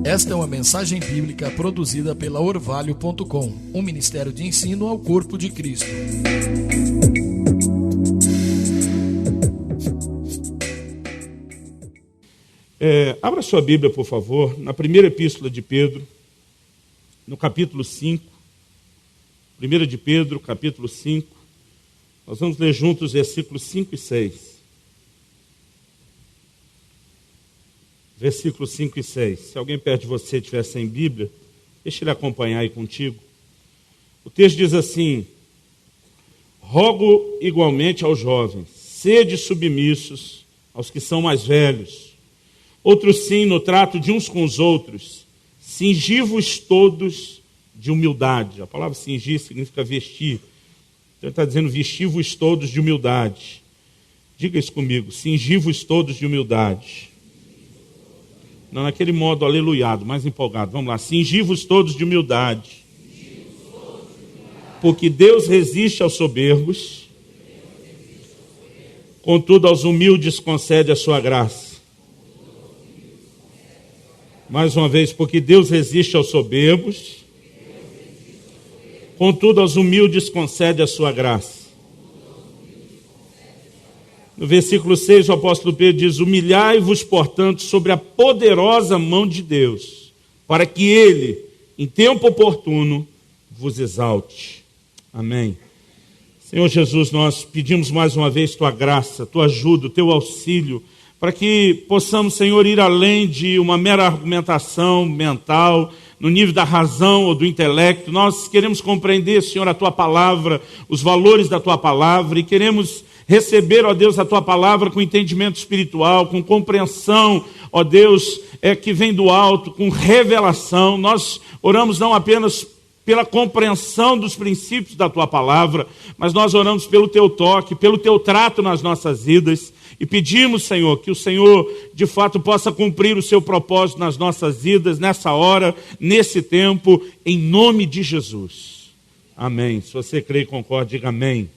Esta é uma mensagem bíblica produzida pela Orvalho.com, um ministério de ensino ao corpo de Cristo. Abra sua Bíblia, por favor, na primeira epístola de Pedro, no capítulo 5. 1 de Pedro, capítulo 5. Nós vamos ler juntos os versículos 5 e 6. Versículos 5 e 6. Se alguém perto de você estiver sem Bíblia, deixa ele acompanhar aí contigo. O texto diz assim: rogo igualmente aos jovens, sede submissos aos que são mais velhos. Outros sim, no trato de uns com os outros, cingi-vos todos de humildade. A palavra cingir significa vestir. Então ele está dizendo, vesti-vos todos de humildade. Diga isso comigo, cingi-vos todos de humildade. Não naquele modo aleluiado, mais empolgado. Vamos lá, cingi-vos todos de humildade. Porque Deus resiste aos soberbos, contudo aos humildes concede a sua graça. Mais uma vez, porque Deus resiste aos soberbos, contudo aos humildes concede a sua graça. No versículo 6, o apóstolo Pedro diz: humilhai-vos, portanto, sobre a poderosa mão de Deus, para que Ele, em tempo oportuno, vos exalte. Amém. Senhor Jesus, nós pedimos mais uma vez Tua graça, Tua ajuda, o Teu auxílio, para que possamos, Senhor, ir além de uma mera argumentação mental, no nível da razão ou do intelecto. Nós queremos compreender, Senhor, a Tua palavra, os valores da Tua palavra, e queremos receber, ó Deus, a Tua palavra com entendimento espiritual, com compreensão, ó Deus, que vem do alto, com revelação. Nós oramos não apenas pela compreensão dos princípios da Tua palavra, mas nós oramos pelo Teu toque, pelo Teu trato nas nossas vidas. E pedimos, Senhor, que o Senhor, de fato, possa cumprir o Seu propósito nas nossas vidas, nessa hora, nesse tempo, em nome de Jesus. Amém. Se você crê e concorda, diga amém.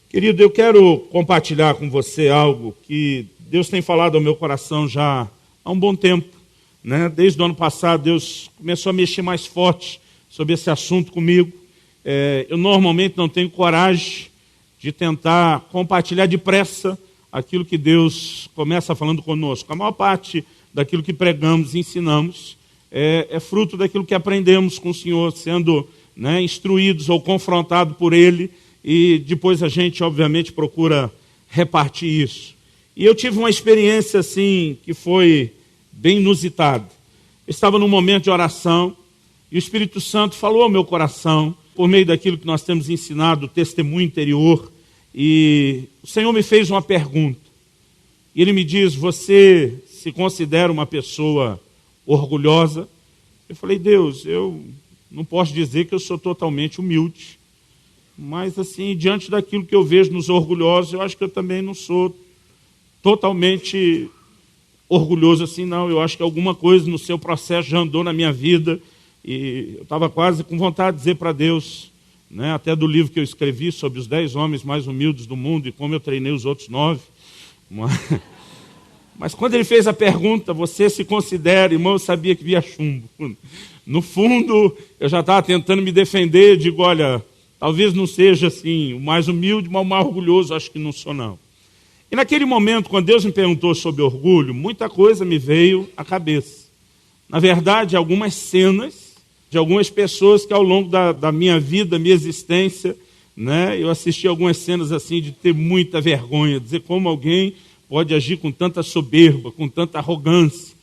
Querido, eu quero compartilhar com você algo que Deus tem falado ao meu coração já há um bom tempo, né? Desde o ano passado, Deus começou a mexer mais forte sobre esse assunto comigo. Eu normalmente não tenho coragem de tentar compartilhar depressa aquilo que Deus começa falando conosco. A maior parte daquilo que pregamos e ensinamos é fruto daquilo que aprendemos com o Senhor, sendo, né, instruídos ou confrontados por Ele, e depois a gente, obviamente, procura repartir isso. E eu tive uma experiência, assim, que foi bem inusitada. Eu estava num momento de oração, e o Espírito Santo falou ao meu coração, por meio daquilo que nós temos ensinado, o testemunho interior, e o Senhor me fez uma pergunta. E Ele me diz: você se considera uma pessoa orgulhosa? Eu falei: Deus, eu não posso dizer que eu sou totalmente humilde, mas assim, diante daquilo que eu vejo nos orgulhosos, eu acho que eu também não sou totalmente orgulhoso assim, não. Eu acho que alguma coisa no seu processo já andou na minha vida, e eu estava quase com vontade de dizer para Deus, né, até do livro que eu escrevi sobre os 10 homens mais humildes do mundo e como eu treinei os outros 9. Mas quando ele fez a pergunta: você se considera, irmão, eu sabia que via chumbo. No fundo, eu já estava tentando me defender, digo: olha, talvez não seja assim o mais humilde, mas o mais orgulhoso, acho que não sou, não. E naquele momento, quando Deus me perguntou sobre orgulho, muita coisa me veio à cabeça. Na verdade, algumas cenas de algumas pessoas que ao longo da minha vida, minha existência, né, eu assisti algumas cenas assim de ter muita vergonha, dizer como alguém pode agir com tanta soberba, com tanta arrogância.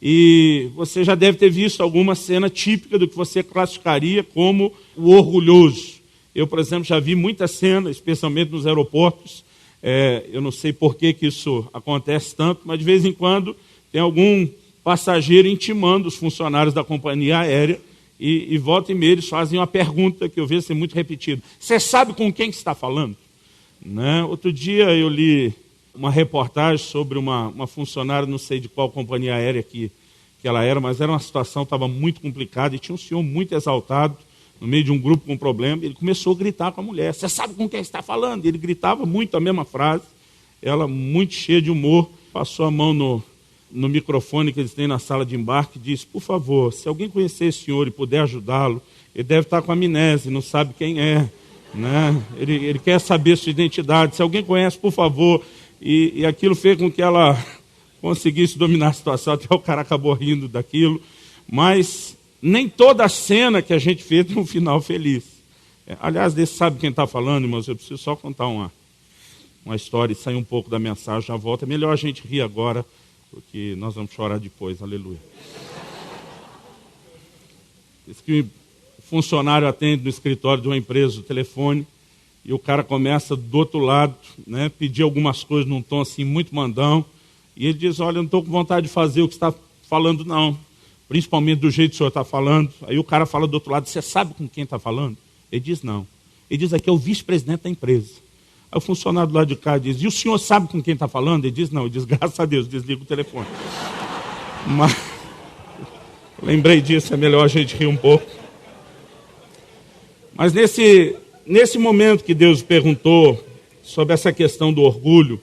E você já deve ter visto alguma cena típica do que você classificaria como o orgulhoso. Eu, por exemplo, já vi muita cena, especialmente nos aeroportos. Eu não sei por que isso acontece tanto, mas de vez em quando tem algum passageiro intimando os funcionários da companhia aérea, e volta e meia eles fazem uma pergunta que eu vejo ser muito repetida: você sabe com quem que está falando? Né? Outro dia eu li uma reportagem sobre uma funcionária, não sei de qual companhia aérea que ela era, mas era uma situação, estava muito complicada, e tinha um senhor muito exaltado, no meio de um grupo com problema. Ele começou a gritar com a mulher: você sabe com quem está falando? E ele gritava muito a mesma frase. Ela, muito cheia de humor, passou a mão no microfone que eles têm na sala de embarque, diz: por favor, se alguém conhecer esse senhor e puder ajudá-lo, ele deve estar com amnésia, não sabe quem é, né? Ele quer saber sua identidade, se alguém conhece, por favor. E aquilo fez com que ela conseguisse dominar a situação, até o cara acabou rindo daquilo. Mas nem toda a cena que a gente fez tem um final feliz. Aliás, desse sabe quem está falando, irmãos? Eu preciso só contar uma história e sair um pouco da mensagem, já volta. É melhor a gente rir agora, porque nós vamos chorar depois, aleluia. Diz que o funcionário atende no escritório de uma empresa o telefone, e o cara começa do outro lado, né, pedir algumas coisas num tom assim muito mandão, e ele diz: olha, eu não estou com vontade de fazer o que você está falando não, principalmente do jeito que o senhor está falando. Aí o cara fala do outro lado: você sabe com quem está falando? Ele diz: não. Ele diz: aqui é o vice-presidente da empresa. Aí o funcionário do lado de cá diz: e o senhor sabe com quem está falando? Ele diz: não. Ele diz: graças a Deus, desliga o telefone. Mas lembrei disso, é melhor a gente rir um pouco. Mas nesse momento que Deus perguntou sobre essa questão do orgulho,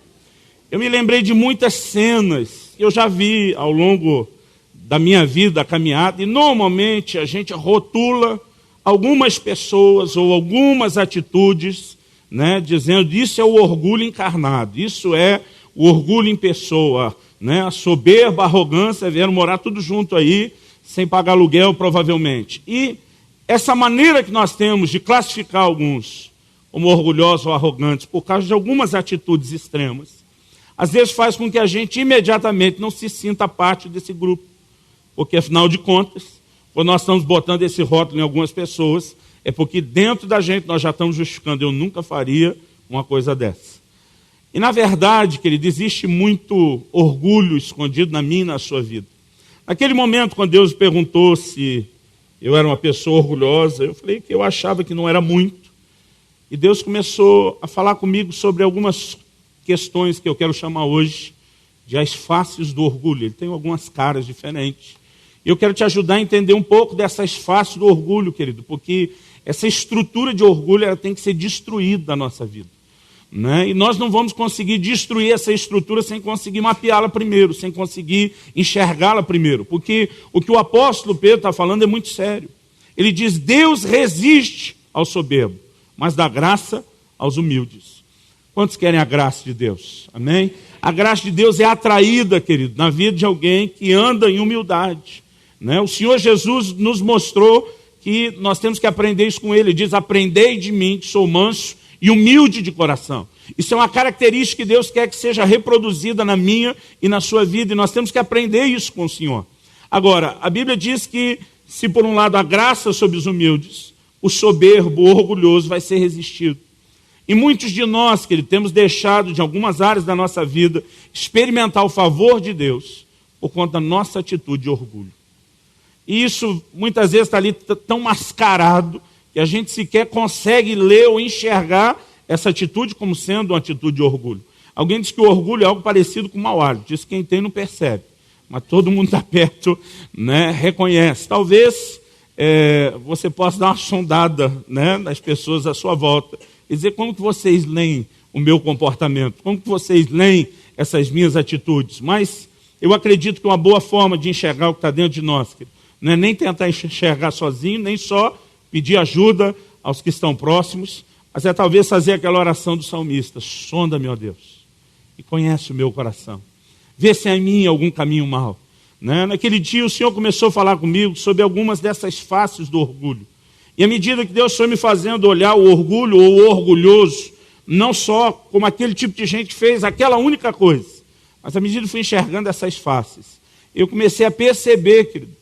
eu me lembrei de muitas cenas que eu já vi ao longo da minha vida, da caminhada, e normalmente a gente rotula algumas pessoas ou algumas atitudes, né, dizendo: isso é o orgulho encarnado, isso é o orgulho em pessoa, né, a soberba, a arrogância vieram morar tudo junto aí, sem pagar aluguel provavelmente. E essa maneira que nós temos de classificar alguns como orgulhosos ou arrogantes por causa de algumas atitudes extremas, às vezes faz com que a gente imediatamente não se sinta parte desse grupo, porque afinal de contas, quando nós estamos botando esse rótulo em algumas pessoas, é porque dentro da gente nós já estamos justificando: eu nunca faria uma coisa dessa. E na verdade, querido, existe muito orgulho escondido na minha e na sua vida. Naquele momento, quando Deus perguntou se eu era uma pessoa orgulhosa, eu falei que eu achava que não era muito. E Deus começou a falar comigo sobre algumas questões que eu quero chamar hoje de as faces do orgulho. Ele tem algumas caras diferentes. E eu quero te ajudar a entender um pouco dessas faces do orgulho, querido, porque essa estrutura de orgulho ela tem que ser destruída da nossa vida, né? E nós não vamos conseguir destruir essa estrutura sem conseguir mapeá-la primeiro, sem conseguir enxergá-la primeiro, porque o que o apóstolo Pedro está falando é muito sério. Ele diz: Deus resiste ao soberbo, mas dá graça aos humildes. Quantos querem a graça de Deus? Amém? A graça de Deus é atraída, querido, na vida de alguém que anda em humildade, né? O Senhor Jesus nos mostrou que nós temos que aprender isso com Ele. Ele diz: aprendei de mim, que sou manso e humilde de coração. Isso é uma característica que Deus quer que seja reproduzida na minha e na sua vida, e nós temos que aprender isso com o Senhor. Agora, a Bíblia diz que se por um lado a graça sobre os humildes, o soberbo, o orgulhoso vai ser resistido. E muitos de nós, querido, temos deixado de algumas áreas da nossa vida experimentar o favor de Deus por conta da nossa atitude de orgulho. E isso muitas vezes está ali tão mascarado que a gente sequer consegue ler ou enxergar essa atitude como sendo uma atitude de orgulho. Alguém diz que o orgulho é algo parecido com o mau hálito. Diz que quem tem não percebe, mas todo mundo está perto, né, reconhece. Talvez você possa dar uma sondada, né, nas pessoas à sua volta e dizer: como que vocês leem o meu comportamento? Como que vocês leem essas minhas atitudes? Mas eu acredito que uma boa forma de enxergar o que está dentro de nós, não é nem tentar enxergar sozinho, nem só pedir ajuda aos que estão próximos, mas é talvez fazer aquela oração do salmista: sonda-me, ó Deus, e conhece o meu coração. Vê se há em mim algum caminho mau. Né? Naquele dia o Senhor começou a falar comigo sobre algumas dessas faces do orgulho. E à medida que Deus foi me fazendo olhar o orgulho ou o orgulhoso, não só como aquele tipo de gente que fez aquela única coisa, mas à medida que fui enxergando essas faces, eu comecei a perceber, querido,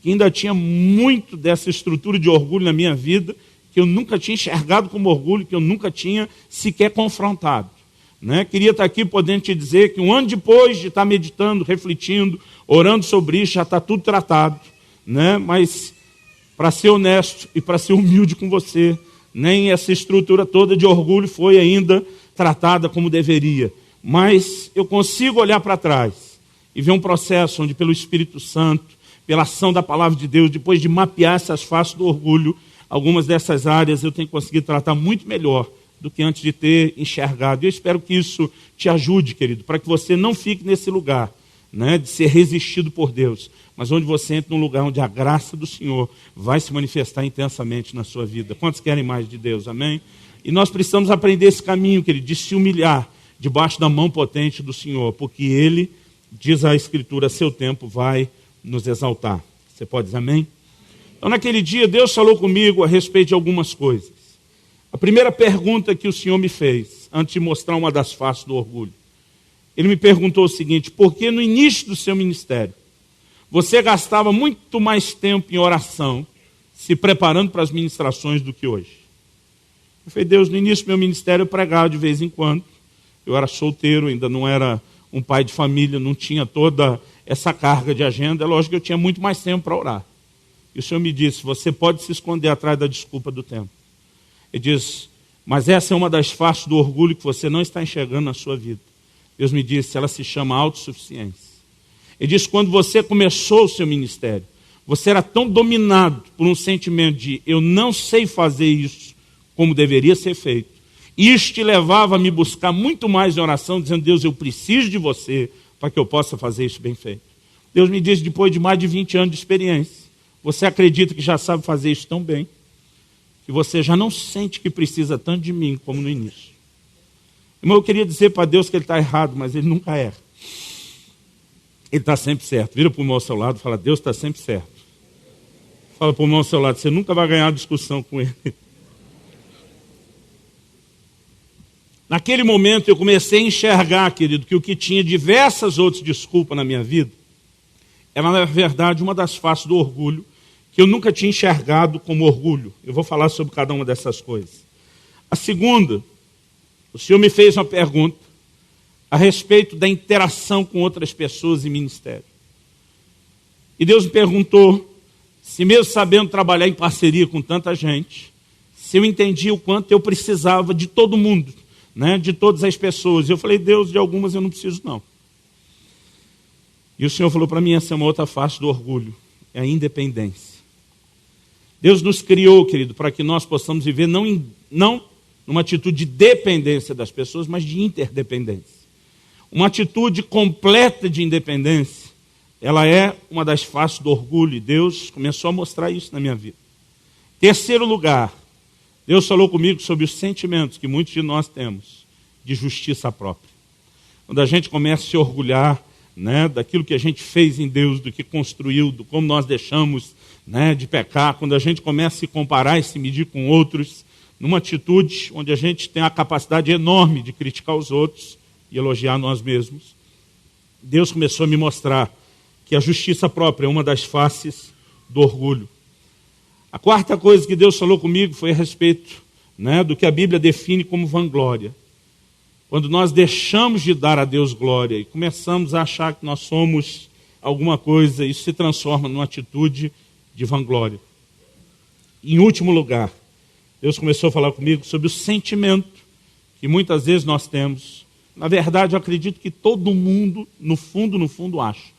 que ainda tinha muito dessa estrutura de orgulho na minha vida, que eu nunca tinha enxergado como orgulho, que eu nunca tinha sequer confrontado. Né? Queria estar aqui podendo te dizer que um ano depois de estar meditando, refletindo, orando sobre isso, já está tudo tratado. Né? Mas, para ser honesto e para ser humilde com você, nem essa estrutura toda de orgulho foi ainda tratada como deveria. Mas eu consigo olhar para trás e ver um processo onde, pelo Espírito Santo, pela ação da palavra de Deus, depois de mapear essas faces do orgulho, algumas dessas áreas eu tenho conseguido tratar muito melhor do que antes de ter enxergado. Eu espero que isso te ajude, querido, para que você não fique nesse lugar, né, de ser resistido por Deus, mas onde você entra num lugar onde a graça do Senhor vai se manifestar intensamente na sua vida. Quantos querem mais de Deus? Amém? E nós precisamos aprender esse caminho, querido, de se humilhar debaixo da mão potente do Senhor, porque Ele, diz a Escritura, a seu tempo vai nos exaltar. Você pode dizer amém? Então, naquele dia, Deus falou comigo a respeito de algumas coisas. A primeira pergunta que o Senhor me fez, antes de mostrar uma das faces do orgulho, Ele me perguntou o seguinte: por que no início do seu ministério você gastava muito mais tempo em oração, se preparando para as ministrações do que hoje? Eu falei: Deus, no início do meu ministério eu pregava de vez em quando. Eu era solteiro, ainda não era um pai de família, não tinha toda essa carga de agenda. É lógico que eu tinha muito mais tempo para orar. E o Senhor me disse: você pode se esconder atrás da desculpa do tempo. Ele diz: mas essa é uma das faces do orgulho que você não está enxergando na sua vida. Deus me disse: ela se chama autossuficiência. Ele diz: quando você começou o seu ministério, você era tão dominado por um sentimento de eu não sei fazer isso como deveria ser feito. Isso te levava a me buscar muito mais em oração, dizendo: Deus, eu preciso de você para que eu possa fazer isso bem feito. Deus me disse, depois de mais de 20 anos de experiência, você acredita que já sabe fazer isso tão bem, que você já não sente que precisa tanto de mim como no início. Irmão, eu queria dizer para Deus que Ele está errado, mas Ele nunca erra. Ele está sempre certo. Vira para o irmão ao seu lado e fala: Deus está sempre certo. Fala para o irmão ao seu lado: você nunca vai ganhar uma discussão com Ele. Naquele momento eu comecei a enxergar, querido, que o que tinha diversas outras desculpas na minha vida era, na verdade, uma das faces do orgulho que eu nunca tinha enxergado como orgulho. Eu vou falar sobre cada uma dessas coisas. A segunda, o Senhor me fez uma pergunta a respeito da interação com outras pessoas em ministério. E Deus me perguntou se, mesmo sabendo trabalhar em parceria com tanta gente, se eu entendia o quanto eu precisava de todo mundo, né, de todas as pessoas. Eu falei: Deus, de algumas eu não preciso não. E o Senhor falou para mim: essa é uma outra face do orgulho, é a independência. Deus nos criou, querido, para que nós possamos viver não numa atitude de dependência das pessoas, mas de interdependência. Uma atitude completa de independência, ela é uma das faces do orgulho, e Deus começou a mostrar isso na minha vida. Terceiro lugar, Deus falou comigo sobre os sentimentos que muitos de nós temos de justiça própria. Quando a gente começa a se orgulhar, né, daquilo que a gente fez em Deus, do que construiu, do como nós deixamos, né, de pecar, quando a gente começa a se comparar e se medir com outros, numa atitude onde a gente tem a capacidade enorme de criticar os outros e elogiar nós mesmos, Deus começou a me mostrar que a justiça própria é uma das faces do orgulho. A quarta coisa que Deus falou comigo foi a respeito, né, do que a Bíblia define como vanglória. Quando nós deixamos de dar a Deus glória e começamos a achar que nós somos alguma coisa, isso se transforma numa atitude de vanglória. Em último lugar, Deus começou a falar comigo sobre o sentimento que muitas vezes nós temos. Na verdade, eu acredito que todo mundo, no fundo, acha.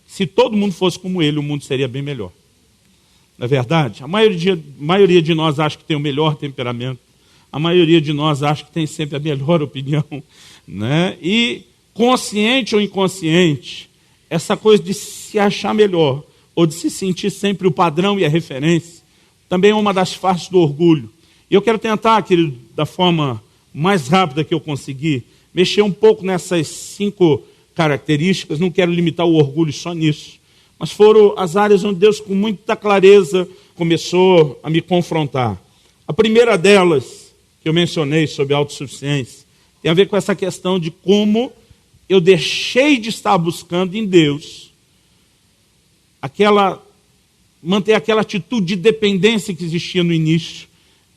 Se todo mundo fosse como ele, o mundo seria bem melhor. Na verdade, a maioria de nós acha que tem o melhor temperamento. A maioria de nós acha que tem sempre a melhor opinião, né? E, consciente ou inconsciente, essa coisa de se achar melhor, ou de se sentir sempre o padrão e a referência, também é uma das faces do orgulho. E eu quero tentar, querido, da forma mais rápida que eu conseguir, mexer um pouco nessas 5 características. Não quero limitar o orgulho só nisso, mas foram as áreas onde Deus, com muita clareza, começou a me confrontar. A primeira delas, que eu mencionei sobre a autossuficiência, tem a ver com essa questão de como eu deixei de estar buscando em Deus manter aquela atitude de dependência que existia no início.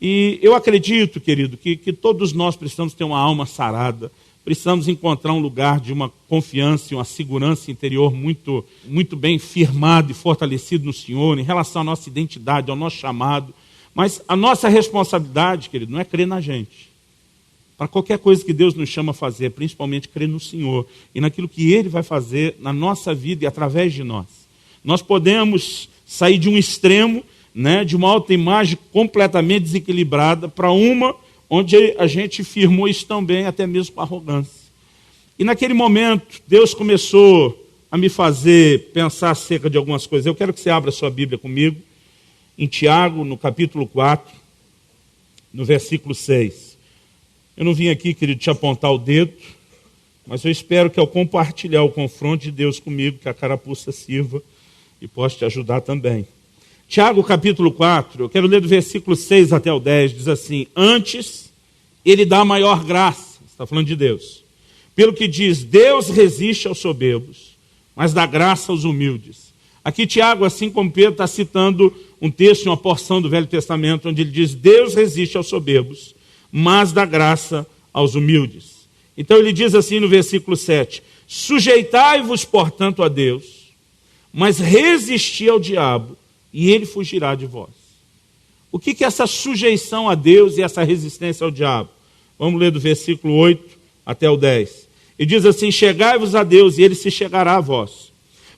E eu acredito, querido, que todos nós precisamos ter uma alma sarada, precisamos encontrar um lugar de uma confiança e uma segurança interior muito, muito bem firmado e fortalecido no Senhor, em relação à nossa identidade, ao nosso chamado. Mas a nossa responsabilidade, querido, não é crer na gente. Para qualquer coisa que Deus nos chama a fazer, principalmente crer no Senhor e naquilo que Ele vai fazer na nossa vida e através de nós. Nós podemos sair de um extremo, né, de uma autoimagem completamente desequilibrada, para uma onde a gente firmou isso também, até mesmo com arrogância. E naquele momento, Deus começou a me fazer pensar acerca de algumas coisas. Eu quero que você abra sua Bíblia comigo, em Tiago, no capítulo 4, no versículo 6. Eu não vim aqui, querido, te apontar o dedo, mas eu espero que ao compartilhar o confronto de Deus comigo, que a carapuça sirva e possa te ajudar também. Tiago, capítulo 4, eu quero ler do versículo 6 até o 10, diz assim: antes, ele dá maior graça, está falando de Deus, pelo que diz, Deus resiste aos soberbos, mas dá graça aos humildes. Aqui Tiago, assim como Pedro, está citando um texto, uma porção do Velho Testamento, onde ele diz, Deus resiste aos soberbos, mas dá graça aos humildes. Então ele diz assim no versículo 7, sujeitai-vos, portanto, a Deus, mas resisti ao diabo, e ele fugirá de vós. O que é essa sujeição a Deus e essa resistência ao diabo? Vamos ler do versículo 8 até o 10. E diz assim, chegai-vos a Deus, e ele se chegará a vós.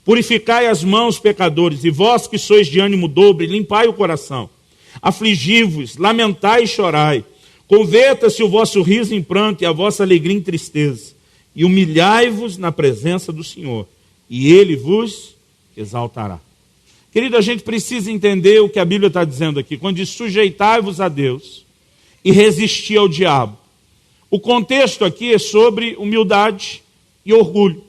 Purificai as mãos, pecadores, e vós que sois de ânimo dobre, limpai o coração. Afligi-vos, lamentai e chorai. Converta-se o vosso riso em pranto e a vossa alegria em tristeza. E humilhai-vos na presença do Senhor, e ele vos exaltará. Querido, a gente precisa entender o que a Bíblia está dizendo aqui. Quando diz sujeitai-vos a Deus e resistir ao diabo. O contexto aqui é sobre humildade e orgulho.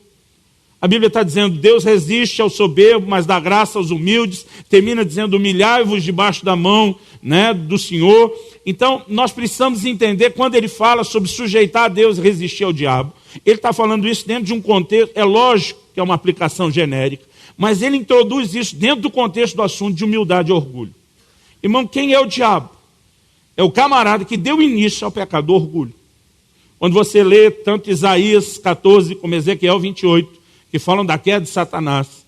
A Bíblia está dizendo, Deus resiste ao soberbo, mas dá graça aos humildes. Termina dizendo, humilhai-vos debaixo da mão, do Senhor. Então, nós precisamos entender, quando ele fala sobre sujeitar a Deus e resistir ao diabo, ele está falando isso dentro de um contexto, é lógico que é uma aplicação genérica, mas ele introduz isso dentro do contexto do assunto de humildade e orgulho. Irmão, quem é o diabo? É o camarada que deu início ao pecado do orgulho. Quando você lê tanto Isaías 14 como Ezequiel 28, que falam da queda de Satanás,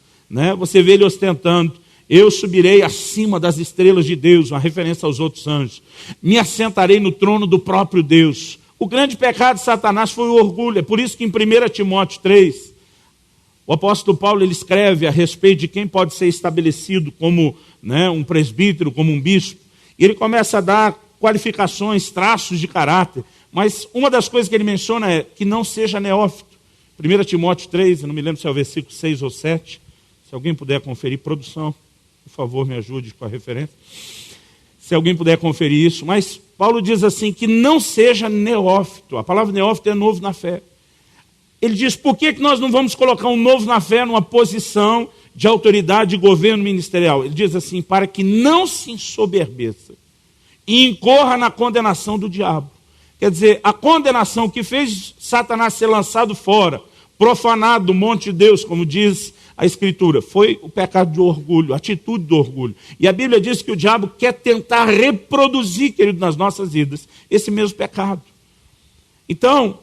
você vê ele ostentando, eu subirei acima das estrelas de Deus, uma referência aos outros anjos, me assentarei no trono do próprio Deus. O grande pecado de Satanás foi o orgulho, é por isso que em 1 Timóteo 3, o apóstolo Paulo ele escreve a respeito de quem pode ser estabelecido como um presbítero, como um bispo, e ele começa a dar qualificações, traços de caráter, mas uma das coisas que ele menciona é que não seja neófito. 1 Timóteo 3, eu não me lembro se é o versículo 6 ou 7, se alguém puder conferir, produção, por favor me ajude com a referência, se alguém puder conferir isso, mas Paulo diz assim, que não seja neófito, a palavra neófito é novo na fé. Ele diz, por que nós não vamos colocar um novo na fé numa posição de autoridade de governo ministerial? Ele diz assim, para que não se ensoberbeça e incorra na condenação do diabo. Quer dizer, a condenação que fez Satanás ser lançado fora, profanado do monte de Deus, como diz a Escritura, foi o pecado de orgulho, a atitude do orgulho. E a Bíblia diz que o diabo quer tentar reproduzir, querido, nas nossas vidas, esse mesmo pecado. Então,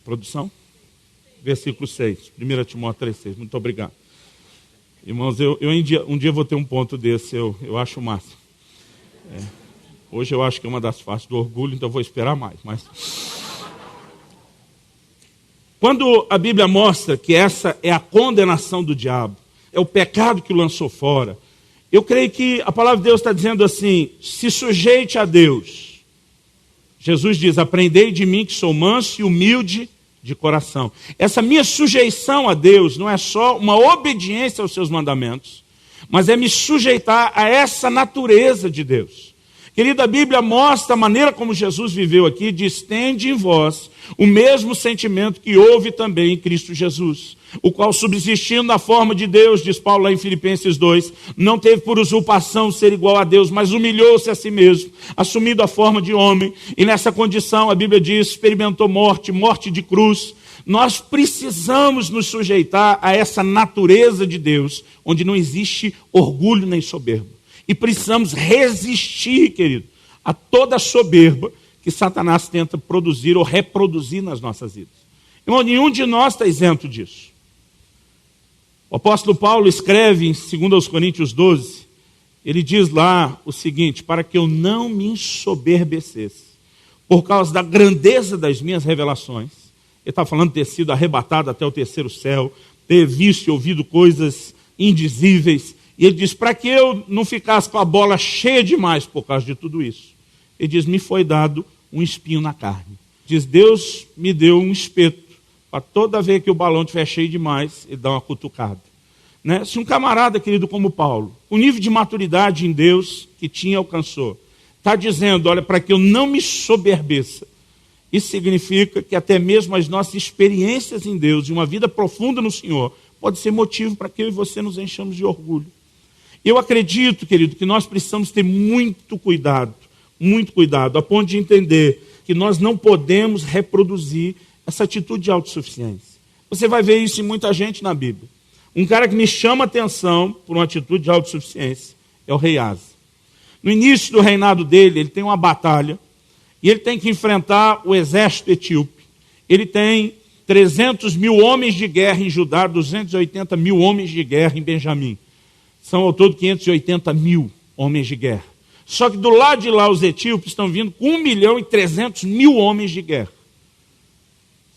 produção, versículo 6, 1 Timóteo 3,6, muito obrigado. Irmãos, um dia vou ter um ponto desse, eu acho o máximo. Hoje eu acho que é uma das faces do orgulho, então eu vou esperar mais. Mas quando a Bíblia mostra que essa é a condenação do diabo, é o pecado que o lançou fora, eu creio que a palavra de Deus está dizendo assim, se sujeite a Deus. Jesus diz, aprendei de mim que sou manso e humilde de coração. Essa minha sujeição a Deus não é só uma obediência aos seus mandamentos, mas é me sujeitar a essa natureza de Deus. Querida, a Bíblia mostra a maneira como Jesus viveu aqui, diz, tende em vós o mesmo sentimento que houve também em Cristo Jesus, o qual subsistindo na forma de Deus, diz Paulo lá em Filipenses 2, não teve por usurpação ser igual a Deus, mas humilhou-se a si mesmo, assumindo a forma de homem, e nessa condição, a Bíblia diz, experimentou morte de cruz. Nós precisamos nos sujeitar a essa natureza de Deus, onde não existe orgulho nem soberba. E precisamos resistir, querido, a toda a soberba que Satanás tenta produzir ou reproduzir nas nossas vidas. Irmão, nenhum de nós está isento disso. O apóstolo Paulo escreve em 2 Coríntios 12, ele diz lá o seguinte, para que eu não me ensoberbecesse, por causa da grandeza das minhas revelações. Ele está falando de ter sido arrebatado até o terceiro céu, ter visto e ouvido coisas indizíveis. E ele diz, para que eu não ficasse com a bola cheia demais por causa de tudo isso. Ele diz, me foi dado um espinho na carne. Diz, Deus me deu um espeto Para toda vez que o balão estiver cheio demais, ele dá uma cutucada. Né? Se um camarada, querido, como Paulo, o nível de maturidade em Deus que tinha alcançou, está dizendo, olha, para que eu não me soberbeça, isso significa que até mesmo as nossas experiências em Deus e uma vida profunda no Senhor pode ser motivo para que eu e você nos enchamos de orgulho. Eu acredito, querido, que nós precisamos ter muito cuidado, a ponto de entender que nós não podemos reproduzir essa atitude de autossuficiência. Você vai ver isso em muita gente na Bíblia. Um cara que me chama a atenção por uma atitude de autossuficiência é o rei Asa. No início do reinado dele, ele tem uma batalha e ele tem que enfrentar o exército etíope. Ele tem 300 mil homens de guerra em Judá, 280 mil homens de guerra em Benjamim. São ao todo 580 mil homens de guerra. Só que do lado de lá os etíopes estão vindo com 1.300.000 homens de guerra.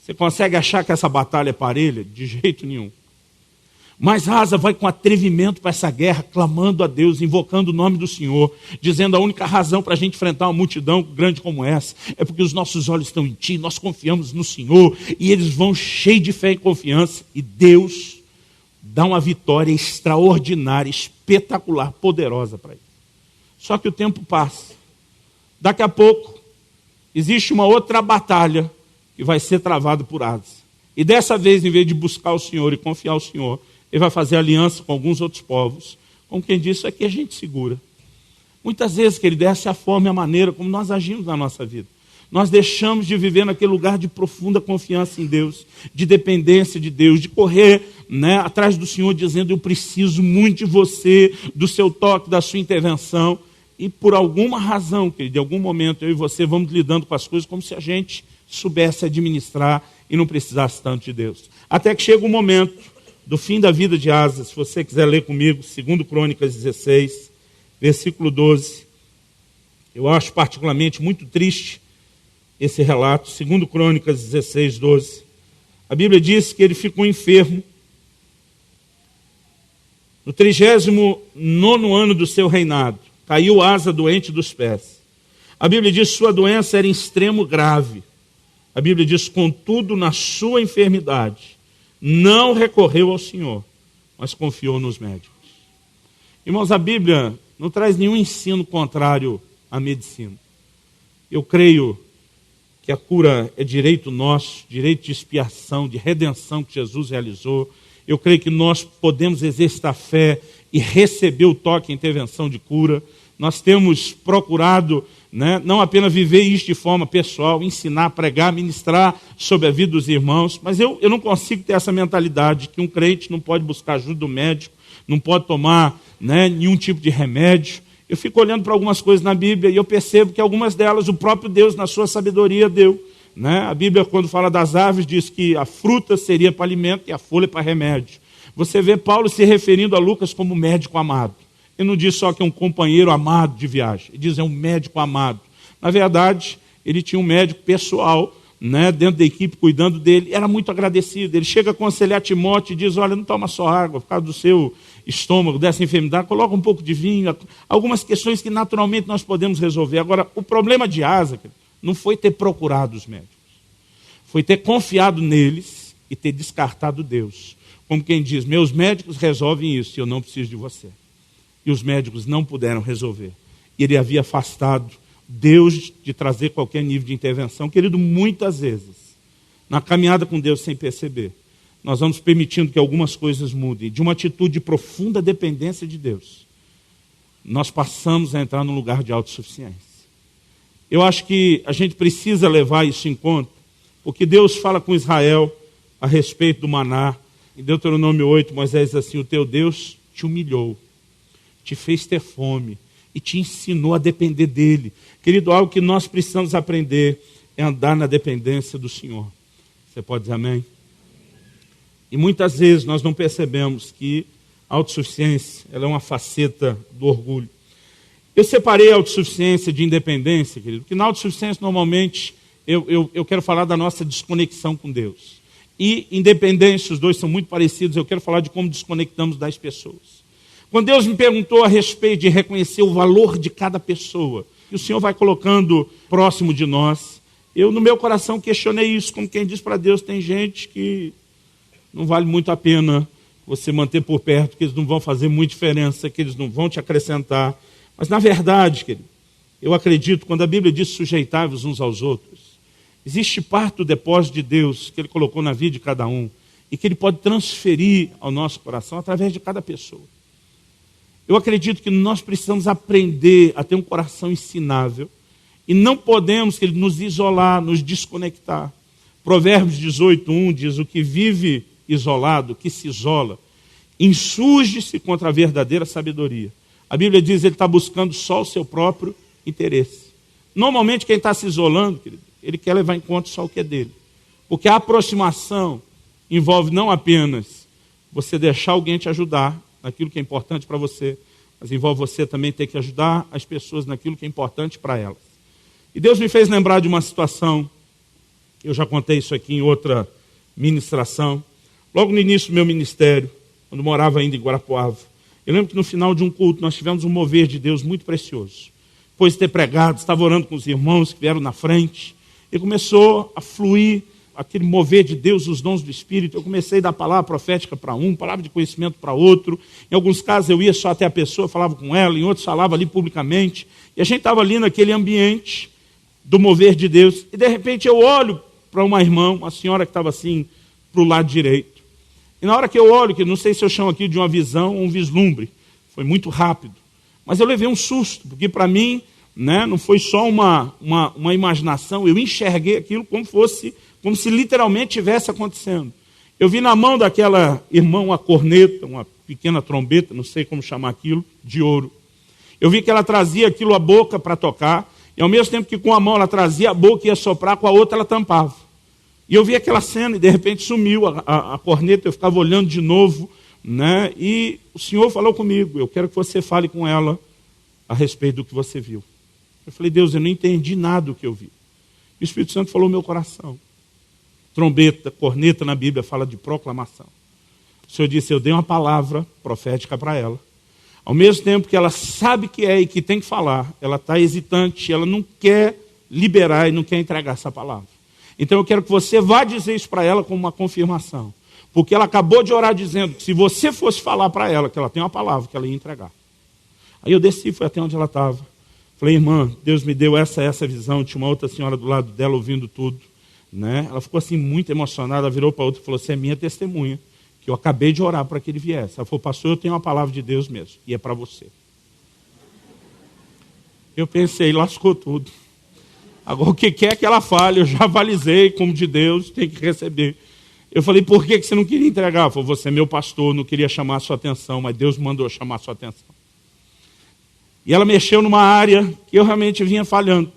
Você consegue achar que essa batalha é parelha? De jeito nenhum. Mas Asa vai com atrevimento para essa guerra, clamando a Deus, invocando o nome do Senhor, dizendo a única razão para a gente enfrentar uma multidão grande como essa é porque os nossos olhos estão em Ti, nós confiamos no Senhor, e eles vão cheios de fé e confiança, e Deus dá uma vitória extraordinária, espetacular, poderosa para eles. Só que o tempo passa. Daqui a pouco, existe uma outra batalha que vai ser travada por Asa. E dessa vez, em vez de buscar o Senhor e confiar no Senhor, ele vai fazer aliança com alguns outros povos. Como quem disse, aqui a gente segura. Muitas vezes, querido, essa é a forma e a maneira como nós agimos na nossa vida. Nós deixamos de viver naquele lugar de profunda confiança em Deus, de dependência de Deus, de correr, né, atrás do Senhor, dizendo, eu preciso muito de você, do seu toque, da sua intervenção. E por alguma razão, querido, em algum momento, eu e você vamos lidando com as coisas como se a gente soubesse administrar e não precisasse tanto de Deus. Até que chega o momento do fim da vida de Asa. Se você quiser ler comigo, 2 Crônicas 16, versículo 12. Eu acho particularmente muito triste esse relato. 2 Crônicas 16, 12. A Bíblia diz que ele ficou enfermo no 39º ano do seu reinado. Caiu Asa doente dos pés. A Bíblia diz que sua doença era em extremo grave. A Bíblia diz, contudo, na sua enfermidade, não recorreu ao Senhor, mas confiou nos médicos. Irmãos, a Bíblia não traz nenhum ensino contrário à medicina. Eu creio que a cura é direito nosso, direito de expiação, de redenção que Jesus realizou. Eu creio que nós podemos exercitar fé e receber o toque e intervenção de cura. Nós temos procurado, né, não apenas viver isso de forma pessoal, ensinar, pregar, ministrar sobre a vida dos irmãos, mas eu não consigo ter essa mentalidade que um crente não pode buscar ajuda do médico, não pode tomar, né, nenhum tipo de remédio. Eu fico olhando para algumas coisas na Bíblia e eu percebo que algumas delas o próprio Deus, na sua sabedoria, deu. Né? A Bíblia, quando fala das árvores, diz que a fruta seria para alimento e a folha para remédio. Você vê Paulo se referindo a Lucas como médico amado. Ele não diz só que é um companheiro amado de viagem, ele diz é um médico amado. Na verdade, ele tinha um médico pessoal, né, dentro da equipe, cuidando dele, era muito agradecido. Ele chega a aconselhar Timóteo e diz, olha, não toma só água, por causa do seu estômago, dessa enfermidade, coloca um pouco de vinho, algumas questões que naturalmente nós podemos resolver. Agora, o problema de Asa não foi ter procurado os médicos, foi ter confiado neles e ter descartado Deus. Como quem diz, meus médicos resolvem isso e eu não preciso de você. E os médicos não puderam resolver. E ele havia afastado Deus de trazer qualquer nível de intervenção. Querido, muitas vezes, na caminhada com Deus sem perceber, nós vamos permitindo que algumas coisas mudem. De uma atitude de profunda dependência de Deus, nós passamos a entrar num lugar de autossuficiência. Eu acho que a gente precisa levar isso em conta, porque Deus fala com Israel a respeito do maná. Em Deuteronômio 8, Moisés diz assim, o teu Deus te humilhou, te fez ter fome e te ensinou a depender dele. Querido, algo que nós precisamos aprender é andar na dependência do Senhor. Você pode dizer amém? E muitas vezes nós não percebemos que a autossuficiência ela é uma faceta do orgulho. Eu separei a autossuficiência de independência, querido, porque na autossuficiência normalmente eu quero falar da nossa desconexão com Deus. E independência, os dois são muito parecidos, eu quero falar de como desconectamos das pessoas. Quando Deus me perguntou a respeito de reconhecer o valor de cada pessoa, que o Senhor vai colocando próximo de nós, Eu, no meu coração, questionei isso, como quem diz para Deus, tem gente que não vale muito a pena você manter por perto, que eles não vão fazer muita diferença, que eles não vão te acrescentar. Mas, na verdade, querido, eu acredito, quando a Bíblia diz sujeitai-vos uns aos outros, existe parte do depósito de Deus que Ele colocou na vida de cada um e que Ele pode transferir ao nosso coração através de cada pessoa. Eu acredito que nós precisamos aprender a ter um coração ensinável e não podemos, querido, nos isolar, nos desconectar. Provérbios 18:1 diz: o que vive isolado, que se isola, insurge-se contra a verdadeira sabedoria. A Bíblia diz: ele está buscando só o seu próprio interesse. Normalmente quem está se isolando, querido, ele quer levar em conta só o que é dele. Porque a aproximação envolve não apenas você deixar alguém te ajudar naquilo que é importante para você, mas envolve você também ter que ajudar as pessoas naquilo que é importante para elas. E Deus me fez lembrar de uma situação, eu já contei isso aqui em outra ministração, logo no início do meu ministério, quando morava ainda em Guarapuava. Eu lembro que no final de um culto nós tivemos um mover de Deus muito precioso. Depois de ter pregado, estava orando com os irmãos que vieram na frente, e começou a fluir aquele mover de Deus, os dons do Espírito. Eu comecei a dar palavra profética para um, palavra de conhecimento para outro. Em alguns casos eu ia só até a pessoa, falava com ela, em outros falava ali publicamente. E a gente estava ali naquele ambiente do mover de Deus. E de repente eu olho para uma irmã, uma senhora que estava assim, para o lado direito. E na hora que eu olho, que não sei se eu chamo aqui de uma visão ou um vislumbre, foi muito rápido. Mas eu levei um susto, porque para mim, né, não foi só uma imaginação, eu enxerguei aquilo como se literalmente estivesse acontecendo. Eu vi na mão daquela irmã uma corneta, uma pequena trombeta, não sei como chamar aquilo, de ouro. Eu vi que ela trazia aquilo à boca para tocar, e ao mesmo tempo que com a mão ela trazia a boca e ia soprar, com a outra ela tampava. E eu vi aquela cena e de repente sumiu a corneta, eu ficava olhando de novo, né? E o Senhor falou comigo: eu quero que você fale com ela a respeito do que você viu. Eu falei: Deus, eu não entendi nada do que eu vi. E o Espírito Santo falou no meu coração. Trombeta, corneta na Bíblia fala de proclamação. O Senhor disse: eu dei uma palavra profética para ela. Ao mesmo tempo que ela sabe que é e que tem que falar, ela está hesitante, ela não quer liberar e não quer entregar essa palavra. Então eu quero que você vá dizer isso para ela como uma confirmação. Porque ela acabou de orar dizendo que se você fosse falar para ela que ela tem uma palavra, que ela ia entregar. Aí eu desci, fui até onde ela estava. Falei: irmã, Deus me deu essa visão. Tinha uma outra senhora do lado dela ouvindo tudo, né? Ela ficou assim muito emocionada, virou para outra e falou: você é minha testemunha, que eu acabei de orar para que ele viesse. Ela falou: pastor, eu tenho uma palavra de Deus mesmo, e é para você. Eu pensei: lascou tudo. Agora o que quer que ela fale, eu já avalizei como de Deus, tem que receber. Eu falei: por que você não queria entregar? Ela falou: você é meu pastor, não queria chamar a sua atenção, mas Deus mandou chamar a sua atenção. E ela mexeu numa área que eu realmente vinha falhando.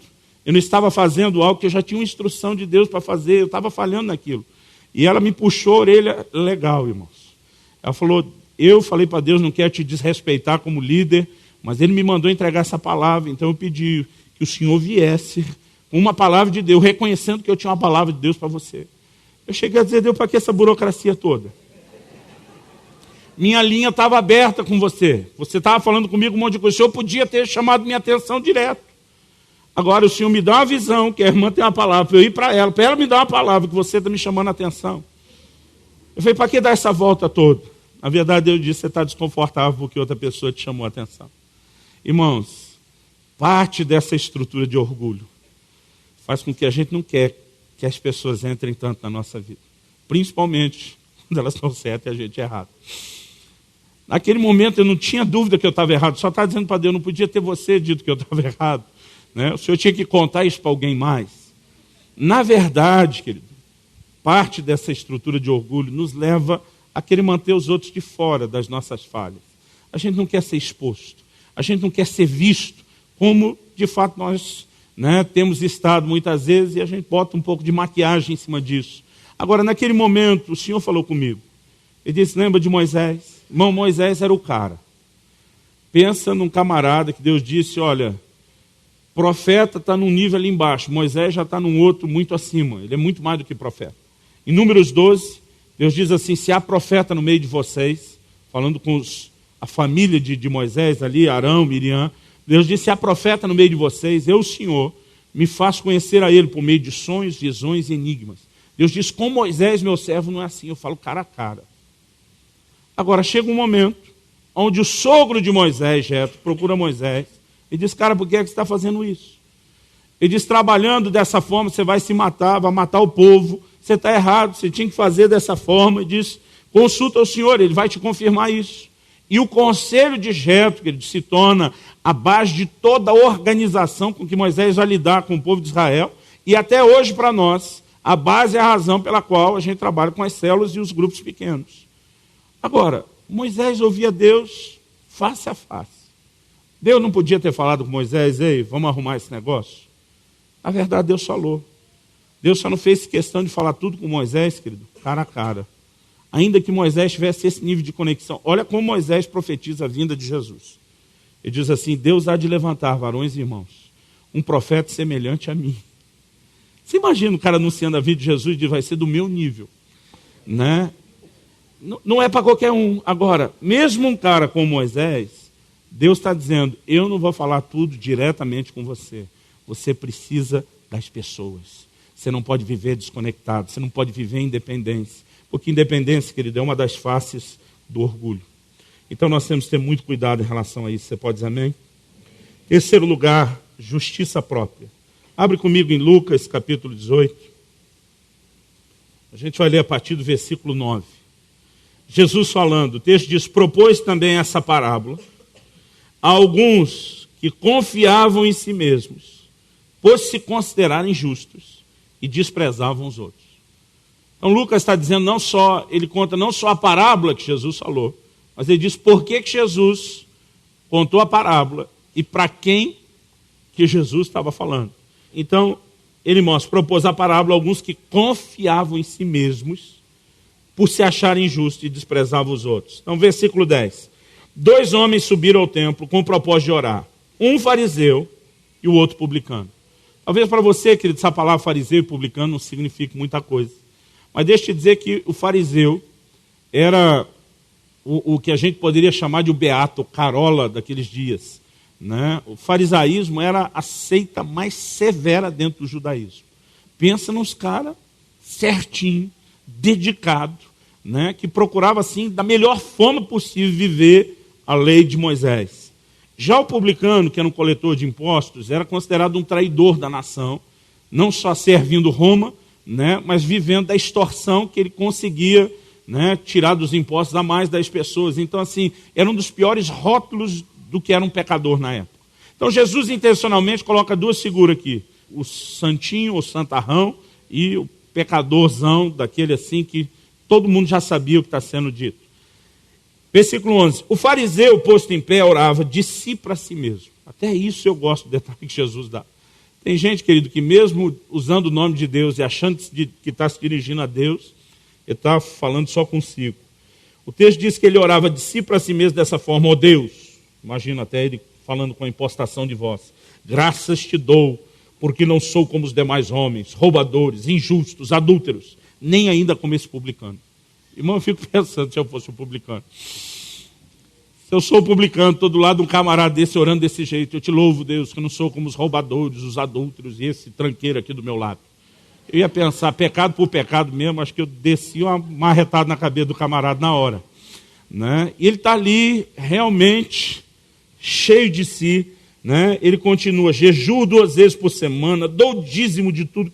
Eu não estava fazendo algo que eu já tinha uma instrução de Deus para fazer, eu estava falhando naquilo. E ela me puxou a orelha legal, irmãos. Ela falou: eu falei para Deus, não quero te desrespeitar como líder, mas Ele me mandou entregar essa palavra, então eu pedi que o Senhor viesse com uma palavra de Deus, reconhecendo que eu tinha uma palavra de Deus para você. Eu cheguei a dizer: Deus, para que essa burocracia toda? Minha linha estava aberta com você. Você estava falando comigo um monte de coisa. O Senhor podia ter chamado minha atenção direto. Agora o Senhor me dá uma visão, que a irmã tem uma palavra, para eu ir para ela me dar uma palavra, que você está me chamando a atenção. Eu falei: para que dar essa volta toda? Na verdade, eu disse: você está desconfortável porque outra pessoa te chamou a atenção. Irmãos, parte dessa estrutura de orgulho faz com que a gente não quer que as pessoas entrem tanto na nossa vida. Principalmente quando elas estão certas e a gente errado. Naquele momento eu não tinha dúvida que eu estava errado. Só estava dizendo para Deus: não podia ter você dito que eu estava errado. Né? O Senhor tinha que contar isso para alguém mais. Na verdade, querido, parte dessa estrutura de orgulho nos leva a querer manter os outros de fora das nossas falhas. A gente não quer ser exposto. A gente não quer ser visto como, de fato, nós, né, temos estado muitas vezes, e a gente bota um pouco de maquiagem em cima disso. Agora, naquele momento, o Senhor falou comigo. Ele disse: lembra de Moisés? Irmão, Moisés era o cara. Pensa num camarada que Deus disse: olha, profeta está num nível ali embaixo, Moisés já está num outro muito acima, ele é muito mais do que profeta. Em Números 12, Deus diz assim: se há profeta no meio de vocês, falando com a família de Moisés ali, Arão, Miriam, Deus disse: se há profeta no meio de vocês, eu, o Senhor, me faz conhecer a ele por meio de sonhos, visões e enigmas. Deus diz, com Moisés, meu servo, não é assim, eu falo cara a cara. Agora, chega um momento onde o sogro de Moisés, Jetro, procura Moisés e diz, cara, por que é que você está fazendo isso? Ele diz, trabalhando dessa forma, você vai se matar, vai matar o povo, você está errado, você tinha que fazer dessa forma. Ele diz, consulta o Senhor, ele vai te confirmar isso. E o conselho de Jetro, que ele se torna a base de toda a organização com que Moisés vai lidar com o povo de Israel, e até hoje para nós, a base é a razão pela qual a gente trabalha com as células e os grupos pequenos. Agora, Moisés ouvia Deus face a face. Deus não podia ter falado com Moisés, ei, vamos arrumar esse negócio? Na verdade, Deus falou. Deus só não fez questão de falar tudo com Moisés, querido, cara a cara. Ainda que Moisés tivesse esse nível de conexão. Olha como Moisés profetiza a vinda de Jesus. Ele diz assim, Deus há de levantar, varões e irmãos, um profeta semelhante a mim. Você imagina o cara anunciando a vida de Jesus e diz, vai ser do meu nível. Né? Não é para qualquer um. Agora, mesmo um cara como Moisés, Deus está dizendo, eu não vou falar tudo diretamente com você. Você precisa das pessoas. Você não pode viver desconectado, você não pode viver em independência. Porque independência, querido, é uma das faces do orgulho. Então nós temos que ter muito cuidado em relação a isso. Você pode dizer amém? Terceiro lugar, justiça própria. Abre comigo em Lucas, capítulo 18. A gente vai ler a partir do versículo 9. Jesus falando, o texto diz, propôs também essa parábola a alguns que confiavam em si mesmos, por se considerarem justos, e desprezavam os outros. Então Lucas está dizendo ele conta não só a parábola que Jesus falou, mas ele diz por que Jesus contou a parábola e para quem que Jesus estava falando. Então, ele propôs a parábola a alguns que confiavam em si mesmos, por se acharem justos e desprezavam os outros. Então, versículo 10. 2 homens subiram ao templo com o propósito de orar. Um fariseu e o outro publicano. Talvez para você, querido, essa palavra fariseu e publicano não signifique muita coisa. Mas deixa eu te dizer que o fariseu era o que a gente poderia chamar de o beato, o carola daqueles dias. Né? O farisaísmo era a seita mais severa dentro do judaísmo. Pensa nos caras certinho, dedicado, né? Que procurava assim, da melhor forma possível, viver a lei de Moisés. Já o publicano, que era um coletor de impostos, era considerado um traidor da nação, não só servindo Roma, né, mas vivendo da extorsão que ele conseguia, né, tirar dos impostos a mais das pessoas. Então, assim, era um dos piores rótulos do que era um pecador na época. Então, Jesus intencionalmente coloca 2 figuras aqui, o santinho, o santarrão, e o pecadorzão, daquele assim que todo mundo já sabia o que está sendo dito. Versículo 11. O fariseu, posto em pé, orava de si para si mesmo. Até isso eu gosto do detalhe que Jesus dá. Tem gente, querido, que mesmo usando o nome de Deus e achando que está se dirigindo a Deus, ele está falando só consigo. O texto diz que ele orava de si para si mesmo dessa forma, ó Deus, imagina até ele falando com a impostação de voz, graças te dou, porque não sou como os demais homens, roubadores, injustos, adúlteros, nem ainda como esse publicano. Irmão, eu fico pensando se eu fosse um publicano. Se eu sou publicano, estou do lado de um camarada desse orando desse jeito, eu te louvo, Deus, que eu não sou como os roubadores, os adúlteros e esse tranqueiro aqui do meu lado. Eu ia pensar, pecado por pecado mesmo, acho que eu desci uma marretada na cabeça do camarada na hora. Né? E ele está ali realmente cheio de si, né? Ele continua, jejuo 2 vezes por semana, dou dízimo de tudo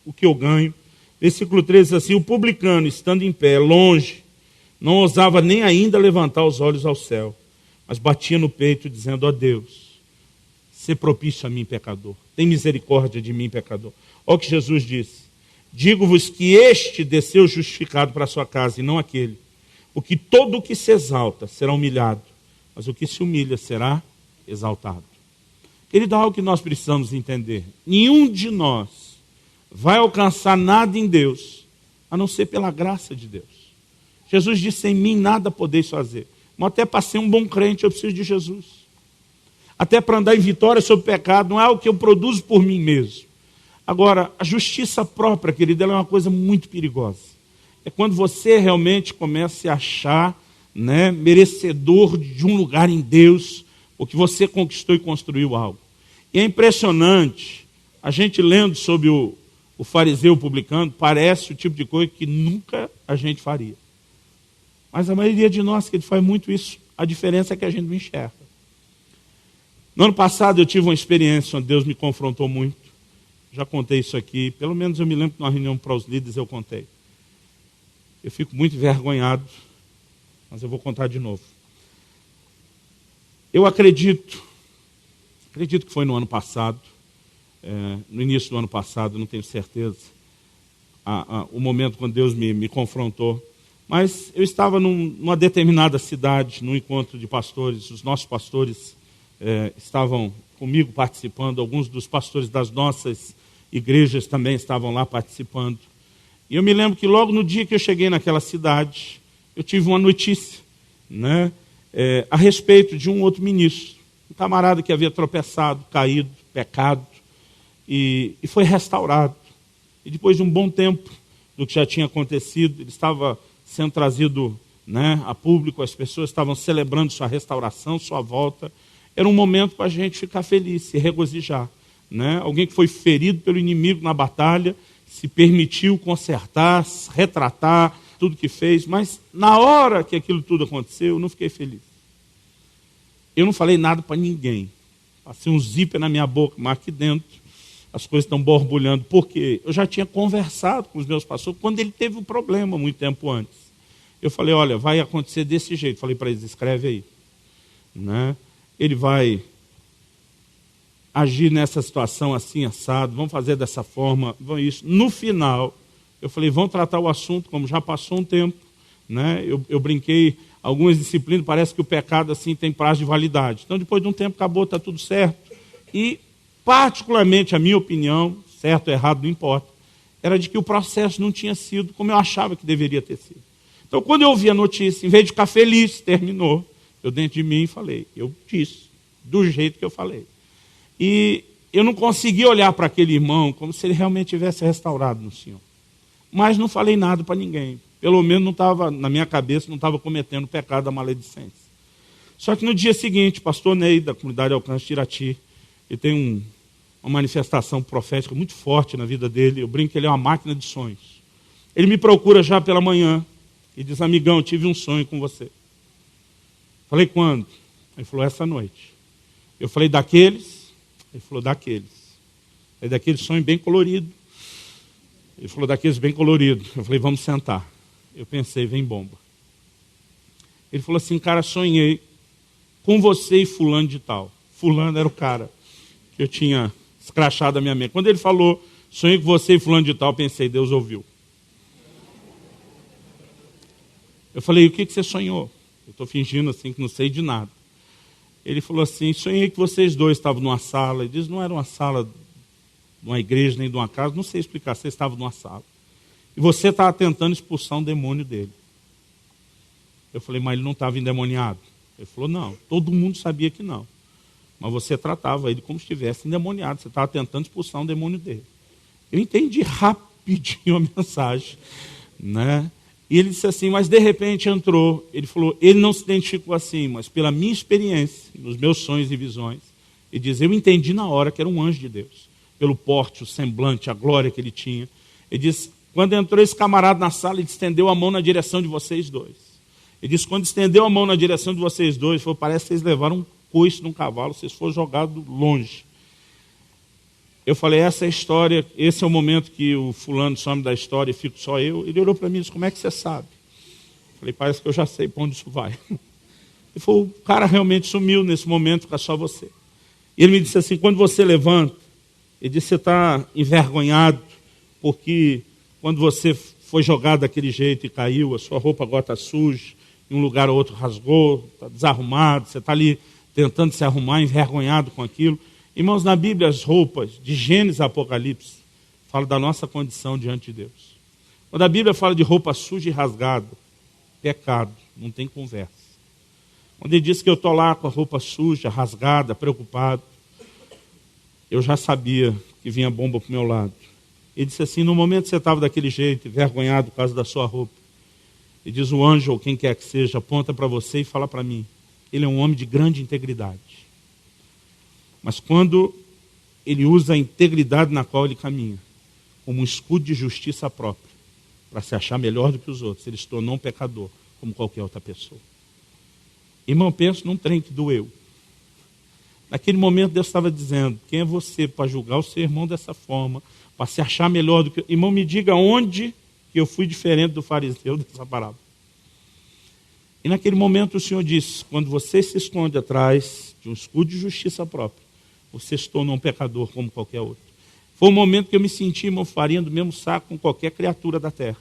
o que eu ganho. Versículo 13 assim, o publicano, estando em pé, longe, não ousava nem ainda levantar os olhos ao céu, mas batia no peito, dizendo, ó Deus, sê propício a mim, pecador. Tem misericórdia de mim, pecador. Olha o que Jesus disse. Digo-vos que este desceu justificado para a sua casa, e não aquele. Porque todo o que se exalta será humilhado, mas o que se humilha será exaltado. Ele dá algo que nós precisamos entender. Nenhum de nós vai alcançar nada em Deus, a não ser pela graça de Deus. Jesus disse, em mim nada podeis fazer. Mas até para ser um bom crente eu preciso de Jesus. Até para andar em vitória sobre o pecado, não é algo que eu produzo por mim mesmo. Agora, a justiça própria, querido, ela é uma coisa muito perigosa. É quando você realmente começa a se achar, né, merecedor de um lugar em Deus, porque você conquistou e construiu algo. E é impressionante A gente lendo sobre o fariseu publicano, parece o tipo de coisa que nunca a gente faria. Mas a maioria de nós que faz muito isso, a diferença é que a gente não enxerga. No ano passado eu tive uma experiência onde Deus me confrontou muito. Já contei isso aqui, pelo menos eu me lembro que numa reunião para os líderes eu contei. Eu fico muito envergonhado, mas eu vou contar de novo. Eu acredito que foi no ano passado, no início do ano passado, não tenho certeza, o momento quando Deus me confrontou. Mas eu estava numa determinada cidade, num encontro de pastores, os nossos pastores estavam comigo participando, alguns dos pastores das nossas igrejas também estavam lá participando. E eu me lembro que logo no dia que eu cheguei naquela cidade, eu tive uma notícia, né, a respeito de um outro ministro, um camarada que havia tropeçado, caído, pecado, e foi restaurado. E depois de um bom tempo do que já tinha acontecido, ele estava sendo trazido, né, a público, as pessoas estavam celebrando sua restauração, sua volta. Era um momento para a gente ficar feliz, se regozijar. Né? Alguém que foi ferido pelo inimigo na batalha, se permitiu consertar, retratar tudo que fez, mas na hora que aquilo tudo aconteceu, eu não fiquei feliz. Eu não falei nada para ninguém. Passei um zíper na minha boca, mas aqui dentro as coisas estão borbulhando, porque eu já tinha conversado com os meus pastores quando ele teve um problema muito tempo antes. Eu falei, olha, vai acontecer desse jeito. Falei para eles, escreve aí. Né? Ele vai agir nessa situação assim, assado, vão fazer dessa forma, vão isso. No final, eu falei, vão tratar o assunto, como já passou um tempo, né? Eu brinquei, algumas disciplinas, parece que o pecado assim tem prazo de validade. Então, depois de um tempo, acabou, está tudo certo. E, particularmente, a minha opinião, certo ou errado, não importa, era de que o processo não tinha sido como eu achava que deveria ter sido. Então, quando eu ouvi a notícia, em vez de ficar feliz, terminou, eu dentro de mim falei, eu disse, do jeito que eu falei. E eu não consegui olhar para aquele irmão como se ele realmente tivesse restaurado no Senhor. Mas não falei nada para ninguém. Pelo menos não estava, na minha cabeça, não estava cometendo o pecado da maledicência. Só que no dia seguinte, pastor Ney, da comunidade Alcance de Irati, ele tem uma manifestação profética muito forte na vida dele. Eu brinco que ele é uma máquina de sonhos. Ele me procura já pela manhã e diz, amigão, eu tive um sonho com você. Falei, quando? Ele falou, essa noite. Eu falei, daqueles? Ele falou, daqueles. É daquele sonho bem colorido. Ele falou, daqueles bem coloridos. Eu falei, vamos sentar. Eu pensei, vem bomba. Ele falou assim, cara, sonhei com você e fulano de tal. Fulano era o cara que eu tinha escrachado a minha mente. Quando ele falou, sonhei com você e fulano de tal, eu pensei, Deus ouviu. Eu falei, o que você sonhou? Eu estou fingindo assim que não sei de nada. Ele falou assim, sonhei que vocês dois estavam numa sala. Ele disse, não era uma sala de uma igreja nem de uma casa, não sei explicar, vocês estavam numa sala. E você estava tentando expulsar um demônio dele. Eu falei, mas ele não estava endemoniado? Ele falou, não, todo mundo sabia que não. Mas você tratava ele como se estivesse endemoniado, você estava tentando expulsar um demônio dele. Eu entendi rapidinho a mensagem, né? E ele disse assim, mas de repente entrou, ele falou, ele não se identificou assim, mas pela minha experiência, nos meus sonhos e visões, ele diz, eu entendi na hora que era um anjo de Deus, pelo porte, o semblante, a glória que ele tinha. Ele diz, quando entrou esse camarada na sala, ele estendeu a mão na direção de vocês dois. Ele disse, quando estendeu a mão na direção de vocês dois, ele falou, parece que vocês levaram um coice num cavalo, vocês foram jogados longe. Eu falei, essa é a história, esse é o momento que o fulano some da história e fico só eu. Ele olhou para mim e disse, como é que você sabe? Eu falei, parece que eu já sei para onde isso vai. Ele falou, o cara realmente sumiu nesse momento, fica só você. E ele me disse assim, quando você levanta, ele disse, você está envergonhado, porque quando você foi jogado daquele jeito e caiu, a sua roupa agora está suja, em um lugar ou outro rasgou, está desarrumado, você está ali tentando se arrumar, envergonhado com aquilo. Irmãos, na Bíblia, as roupas, de Gênesis a Apocalipse, fala da nossa condição diante de Deus. Quando a Bíblia fala de roupa suja e rasgada, pecado, não tem conversa. Quando ele diz que eu estou lá com a roupa suja, rasgada, preocupado, eu já sabia que vinha bomba para o meu lado. Ele disse assim, no momento que você estava daquele jeito, envergonhado por causa da sua roupa, ele diz, o anjo, ou quem quer que seja, aponta para você e fala para mim, ele é um homem de grande integridade. Mas quando ele usa a integridade na qual ele caminha como um escudo de justiça própria, para se achar melhor do que os outros. Ele se tornou um pecador, como qualquer outra pessoa. Irmão, penso num trem que doeu. Naquele momento Deus estava dizendo, quem é você para julgar o seu irmão dessa forma, para se achar melhor do que... Irmão, me diga onde que eu fui diferente do fariseu dessa parábola. E naquele momento o Senhor disse, quando você se esconde atrás de um escudo de justiça própria, você se tornou um pecador como qualquer outro. Foi um momento que eu me senti, irmão, farinha do mesmo saco com qualquer criatura da terra.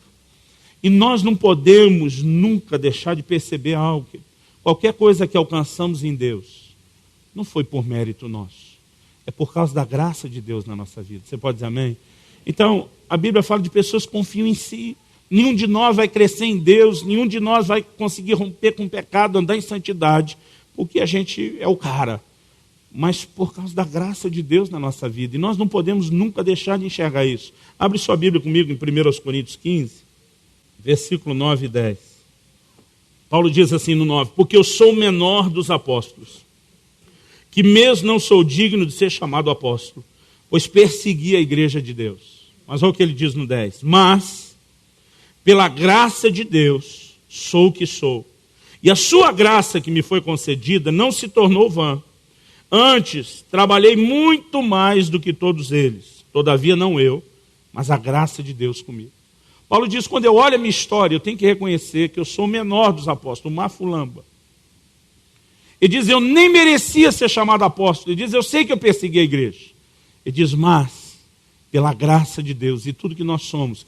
E nós não podemos nunca deixar de perceber algo. Qualquer coisa que alcançamos em Deus, não foi por mérito nosso. É por causa da graça de Deus na nossa vida. Você pode dizer amém? Então, a Bíblia fala de pessoas que confiam em si. Nenhum de nós vai crescer em Deus, nenhum de nós vai conseguir romper com o pecado, andar em santidade, porque a gente é o cara. Mas por causa da graça de Deus na nossa vida. E nós não podemos nunca deixar de enxergar isso. Abre sua Bíblia comigo em 1 Coríntios 15, versículo 9 e 10. Paulo diz assim no 9, porque eu sou o menor dos apóstolos, que mesmo não sou digno de ser chamado apóstolo, pois persegui a igreja de Deus. Mas olha o que ele diz no 10. Mas, pela graça de Deus, sou o que sou. E a sua graça que me foi concedida não se tornou vã. Antes, trabalhei muito mais do que todos eles. Todavia, não eu, mas a graça de Deus comigo. Paulo diz, quando eu olho a minha história, eu tenho que reconhecer que eu sou o menor dos apóstolos, o mafulamba. Ele diz, eu nem merecia ser chamado apóstolo. Ele diz, eu sei que eu persegui a igreja. Ele diz, mas, pela graça de Deus, e tudo que nós somos,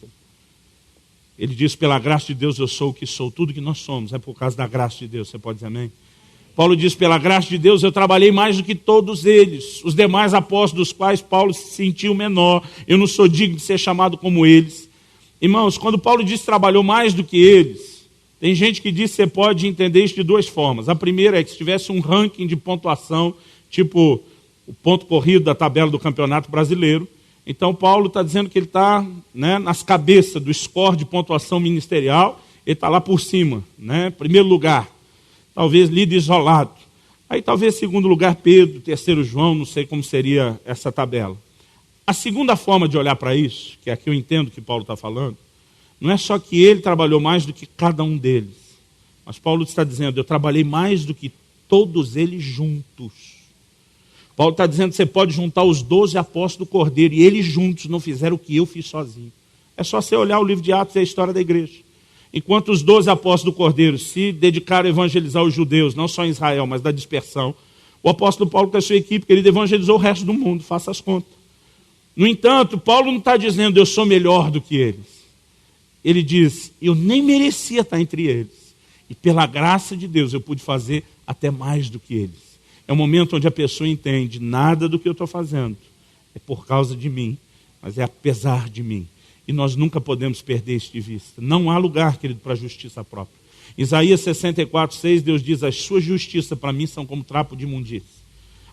ele diz, pela graça de Deus eu sou o que sou, tudo que nós somos, é por causa da graça de Deus, você pode dizer amém? Paulo diz, pela graça de Deus eu trabalhei mais do que todos eles, os demais apóstolos dos quais Paulo se sentiu menor, eu não sou digno de ser chamado como eles. Irmãos, quando Paulo diz que trabalhou mais do que eles, tem gente que diz que você pode entender isso de duas formas. A primeira é que se tivesse um ranking de pontuação, tipo o ponto corrido da tabela do Campeonato Brasileiro, então Paulo está dizendo que ele está nas cabeças do score de pontuação ministerial, ele está lá por cima, primeiro lugar, talvez líder isolado. Aí talvez segundo lugar Pedro, terceiro João, não sei como seria essa tabela. A segunda forma de olhar para isso, que é a que eu entendo que Paulo está falando, não é só que ele trabalhou mais do que cada um deles, mas Paulo está dizendo, eu trabalhei mais do que todos eles juntos. Paulo está dizendo que você pode juntar os 12 apóstolos do Cordeiro e eles juntos não fizeram o que eu fiz sozinho. É só você olhar o livro de Atos e a história da igreja. Enquanto os 12 apóstolos do Cordeiro se dedicaram a evangelizar os judeus, não só em Israel, mas da dispersão, o apóstolo Paulo com a sua equipe, que ele evangelizou o resto do mundo, faça as contas. No entanto, Paulo não está dizendo eu sou melhor do que eles. Ele diz, eu nem merecia estar entre eles. E pela graça de Deus eu pude fazer até mais do que eles. É um momento onde a pessoa entende, nada do que eu estou fazendo é por causa de mim, mas é apesar de mim. E nós nunca podemos perder isso de vista. Não há lugar, querido, para a justiça própria. Isaías 64:6, Deus diz, as suas justiças para mim são como trapo de imundícia.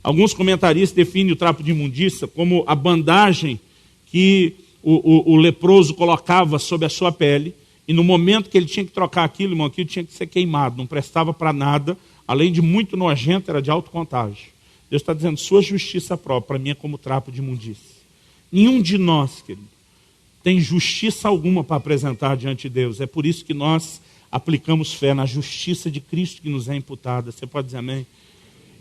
Alguns comentaristas definem o trapo de imundícia como a bandagem que o leproso colocava sobre a sua pele, e no momento que ele tinha que trocar aquilo, irmão, aquilo tinha que ser queimado, não prestava para nada, além de muito nojento, era de alto contágio. Deus está dizendo, sua justiça própria, para mim é como trapo de imundícia. Nenhum de nós, querido, tem justiça alguma para apresentar diante de Deus. É por isso que nós aplicamos fé na justiça de Cristo que nos é imputada. Você pode dizer amém?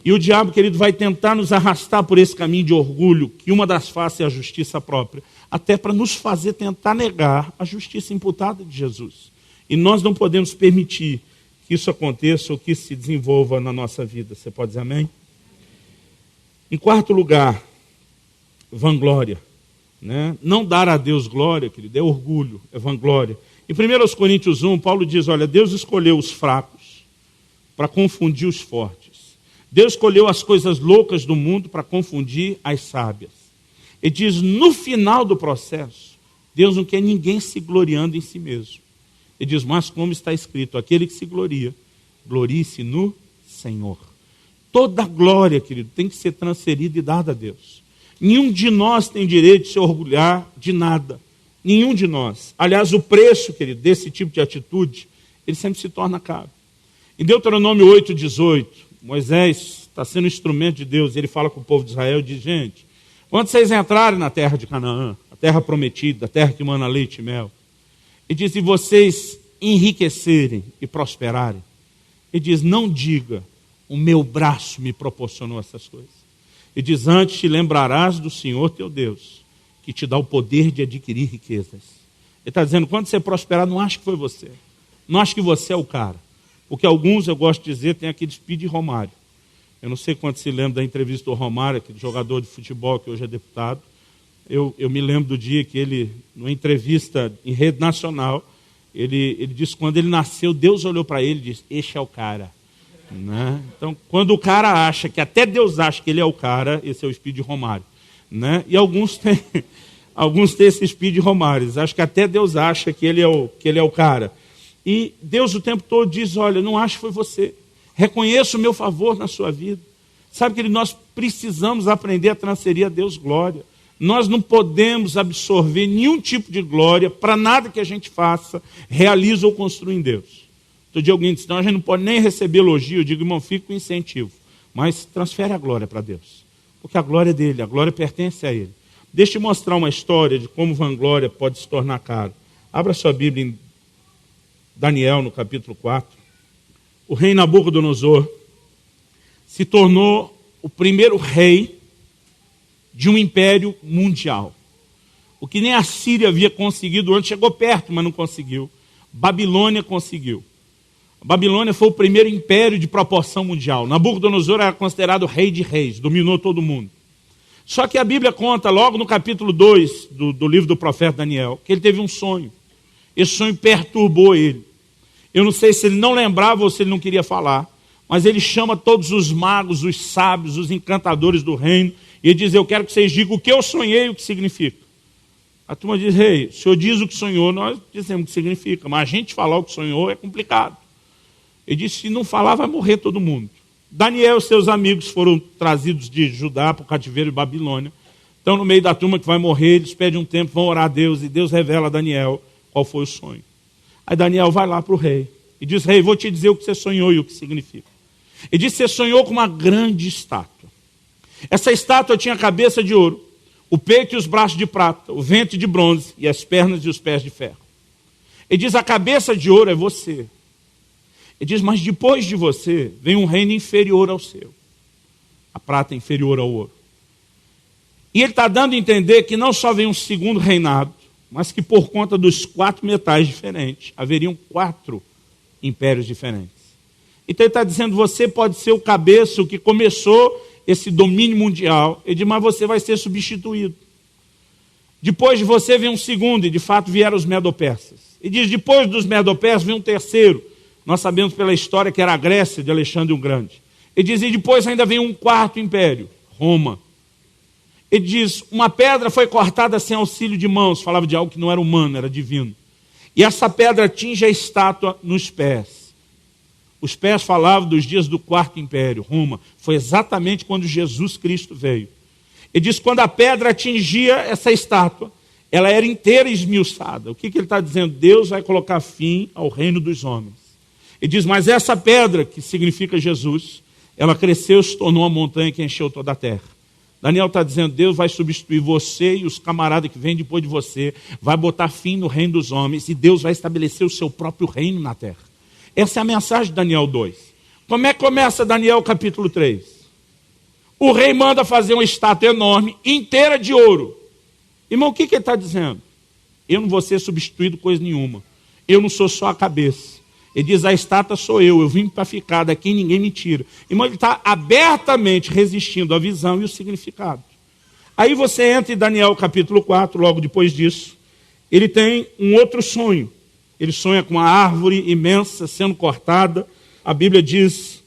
E o diabo, querido, vai tentar nos arrastar por esse caminho de orgulho, que uma das faces é a justiça própria, até para nos fazer tentar negar a justiça imputada de Jesus. E nós não podemos permitir que isso aconteça ou que isso se desenvolva na nossa vida. Você pode dizer amém? Em quarto lugar, vanglória. Não dar a Deus glória, querido, é orgulho, é vanglória. Em 1 Coríntios 1, Paulo diz, olha, Deus escolheu os fracos para confundir os fortes. Deus escolheu as coisas loucas do mundo para confundir as sábias. Ele diz, no final do processo, Deus não quer ninguém se gloriando em si mesmo. Ele diz, mas como está escrito, aquele que se gloria, glorie-se no Senhor. Toda glória, querido, tem que ser transferida e dada a Deus. Nenhum de nós tem direito de se orgulhar de nada. Nenhum de nós. Aliás, o preço, querido, desse tipo de atitude, ele sempre se torna caro. Em Deuteronômio 8:18, Moisés está sendo instrumento de Deus, ele fala com o povo de Israel e diz, gente, Quando vocês entrarem na terra de Canaã, a terra prometida, a terra que mana leite e mel, e diz, se vocês enriquecerem e prosperarem, ele diz, não diga, o meu braço me proporcionou essas coisas. Ele diz, antes te lembrarás do Senhor teu Deus, que te dá o poder de adquirir riquezas. Ele está dizendo, quando você prosperar, não ache que foi você. Não ache que você é o cara. Porque alguns, eu gosto de dizer, tem aquele speed Romário. Eu não sei quanto se lembra da entrevista do Romário, aquele jogador de futebol que hoje é deputado. Eu me lembro do dia que ele, numa entrevista em rede nacional, ele disse que quando ele nasceu, Deus olhou para ele e disse, este é o cara. Né? Então, quando o cara acha, que até Deus acha que ele é o cara, esse é o speed Romário. Né? E alguns têm esse speed Romário. Acho que até Deus acha que ele é o cara. E Deus o tempo todo diz, olha, não acho que foi você. Reconheça o meu favor na sua vida. Sabe que nós precisamos aprender a transferir a Deus glória. Nós não podemos absorver nenhum tipo de glória para nada que a gente faça, realiza ou construa em Deus. Outro dia alguém disse, não, a gente não pode nem receber elogio. Eu digo, irmão, fica com incentivo. Mas transfere a glória para Deus. Porque a glória é dele, a glória pertence a ele. Deixa eu mostrar uma história de como vanglória pode se tornar caro. Abra sua Bíblia em Daniel, no capítulo 4. O rei Nabucodonosor se tornou o primeiro rei de um império mundial. O que nem a Síria havia conseguido antes, chegou perto, mas não conseguiu. Babilônia conseguiu. A Babilônia foi o primeiro império de proporção mundial. Nabucodonosor era considerado rei de reis, dominou todo mundo. Só que a Bíblia conta, logo no capítulo 2 do livro do profeta Daniel, que ele teve um sonho. Esse sonho perturbou ele. Eu não sei se ele não lembrava ou se ele não queria falar, mas ele chama todos os magos, os sábios, os encantadores do reino, e ele diz, eu quero que vocês digam o que eu sonhei e o que significa. A turma diz, rei, o senhor diz o que sonhou, nós dizemos o que significa, mas a gente falar o que sonhou é complicado. Ele disse, se não falar, vai morrer todo mundo. Daniel e seus amigos foram trazidos de Judá para o cativeiro de Babilônia. Então, no meio da turma que vai morrer, eles pedem um tempo, vão orar a Deus, e Deus revela a Daniel qual foi o sonho. Aí Daniel vai lá para o rei e diz, rei, vou te dizer o que você sonhou e o que significa. Ele disse, você sonhou com uma grande estátua. Essa estátua tinha a cabeça de ouro, o peito e os braços de prata, o ventre de bronze e as pernas e os pés de ferro. Ele diz, a cabeça de ouro é você. Ele diz, mas depois de você vem um reino inferior ao seu. A prata é inferior ao ouro. E ele está dando a entender que não só vem um segundo reinado, mas que por conta dos 4 metais diferentes, haveriam 4 impérios diferentes. Então ele está dizendo, você pode ser o cabeça, o que começou esse domínio mundial. Ele diz, mas você vai ser substituído. Depois de você vem um segundo, e de fato vieram os medo-persas. Ele diz, depois dos medo-persas vem um terceiro. Nós sabemos pela história que era a Grécia de Alexandre o Grande. Ele diz, e depois ainda vem um 4º império, Roma. Ele diz, uma pedra foi cortada sem auxílio de mãos, falava de algo que não era humano, era divino. E essa pedra atinge a estátua nos pés. Os pés falavam dos dias do 4º império, Roma. Foi exatamente quando Jesus Cristo veio. Ele diz, quando a pedra atingia essa estátua, ela era inteira esmiuçada. O que ele está dizendo? Deus vai colocar fim ao reino dos homens. Ele diz, mas essa pedra, que significa Jesus, ela cresceu, se tornou uma montanha que encheu toda a terra. Daniel está dizendo, Deus vai substituir você e os camaradas que vêm depois de você, vai botar fim no reino dos homens, e Deus vai estabelecer o seu próprio reino na terra. Essa é a mensagem de Daniel 2. Como é que começa Daniel capítulo 3? O rei manda fazer uma estátua enorme, inteira de ouro. Irmão, o que ele está dizendo? Eu não vou ser substituído coisa nenhuma. Eu não sou só a cabeça. Ele diz, a estátua sou eu vim para ficar, daqui ninguém me tira. Irmão, ele está abertamente resistindo à visão e o significado. Aí você entra em Daniel capítulo 4, logo depois disso, ele tem um outro sonho. Ele sonha com uma árvore imensa sendo cortada. A Bíblia diz,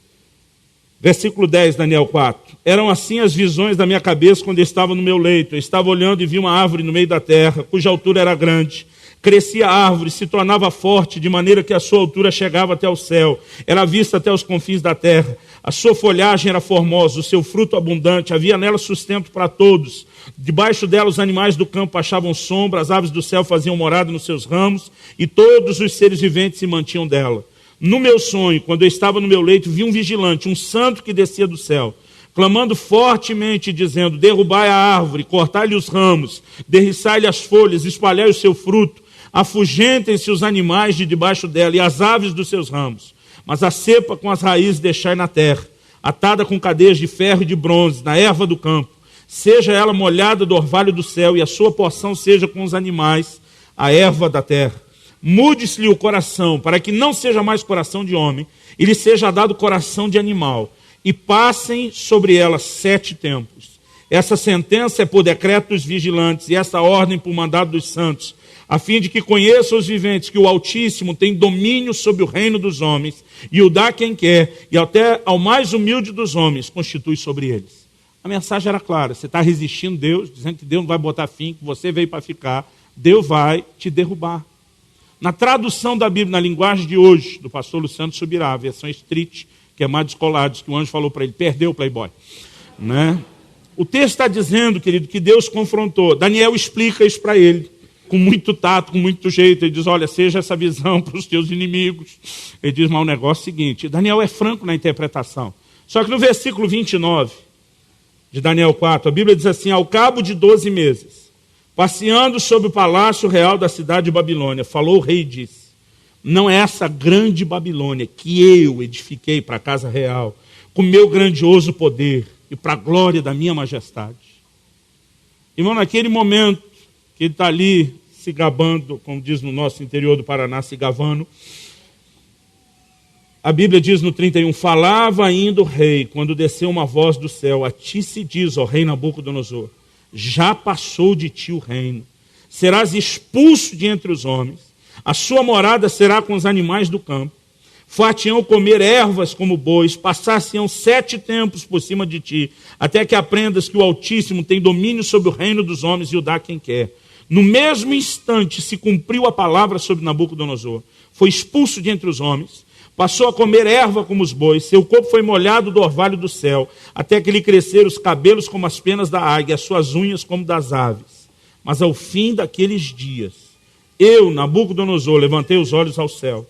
versículo 10, Daniel 4, eram assim as visões da minha cabeça quando eu estava no meu leito. Eu estava olhando e vi uma árvore no meio da terra, cuja altura era grande. Crescia a árvore, se tornava forte, de maneira que a sua altura chegava até o céu. Era vista até os confins da terra. A sua folhagem era formosa, o seu fruto abundante. Havia nela sustento para todos. Debaixo dela os animais do campo achavam sombra, as aves do céu faziam morada nos seus ramos, e todos os seres viventes se mantinham dela. No meu sonho, quando eu estava no meu leito, vi um vigilante, um santo que descia do céu. clamando fortemente, dizendo: derrubai a árvore, cortai-lhe os ramos, derriçai-lhe as folhas, espalhai o seu fruto, afugentem-se os animais de debaixo dela e as aves dos seus ramos. Mas a cepa com as raízes deixai na terra, atada com cadeias de ferro e de bronze, na erva do campo. Seja ela molhada do orvalho do céu, e a sua porção seja com os animais, a erva da terra. Mude-se-lhe o coração, para que não seja mais coração de homem, e lhe seja dado coração de animal, e passem sobre ela 7 tempos. Essa sentença é por decreto dos vigilantes, e essa ordem por mandado dos santos, a fim de que conheçam os viventes que o Altíssimo tem domínio sobre o reino dos homens, e o dá quem quer, e até ao mais humilde dos homens constitui sobre eles. A mensagem era clara: você está resistindo a Deus, dizendo que Deus não vai botar fim, que você veio para ficar, Deus vai te derrubar. Na tradução da Bíblia, na linguagem de hoje, do pastor Luciano Subirá, a versão Street, que é mais descolado, que o anjo falou para ele: perdeu o Playboy. Né? O texto está dizendo, querido, que Deus confrontou. Daniel explica isso para ele, com muito tato, com muito jeito. Ele diz: olha, seja essa visão para os teus inimigos. Ele diz: mas o negócio é o seguinte. Daniel é franco na interpretação. Só que no versículo 29 de Daniel 4, a Bíblia diz assim: ao cabo de 12 meses, passeando sobre o palácio real da cidade de Babilônia, falou o rei e disse: não é essa grande Babilônia que eu edifiquei para a casa real, com meu grandioso poder e para a glória da minha majestade. Irmão, naquele momento que ele está ali se gabando, como diz no nosso interior do Paraná, se gavando, a Bíblia diz no 31, falava ainda o rei, quando desceu uma voz do céu: a ti se diz, ó rei Nabucodonosor, já passou de ti o reino, serás expulso de entre os homens, a sua morada será com os animais do campo, far-te-ão comer ervas como bois, passar-se-ão 7 tempos por cima de ti, até que aprendas que o Altíssimo tem domínio sobre o reino dos homens e o dá quem quer. No mesmo instante se cumpriu a palavra sobre Nabucodonosor, foi expulso de entre os homens, passou a comer erva como os bois, seu corpo foi molhado do orvalho do céu, até que lhe cresceram os cabelos como as penas da águia, as suas unhas como das aves. Mas ao fim daqueles dias, eu, Nabucodonosor, levantei os olhos ao céu,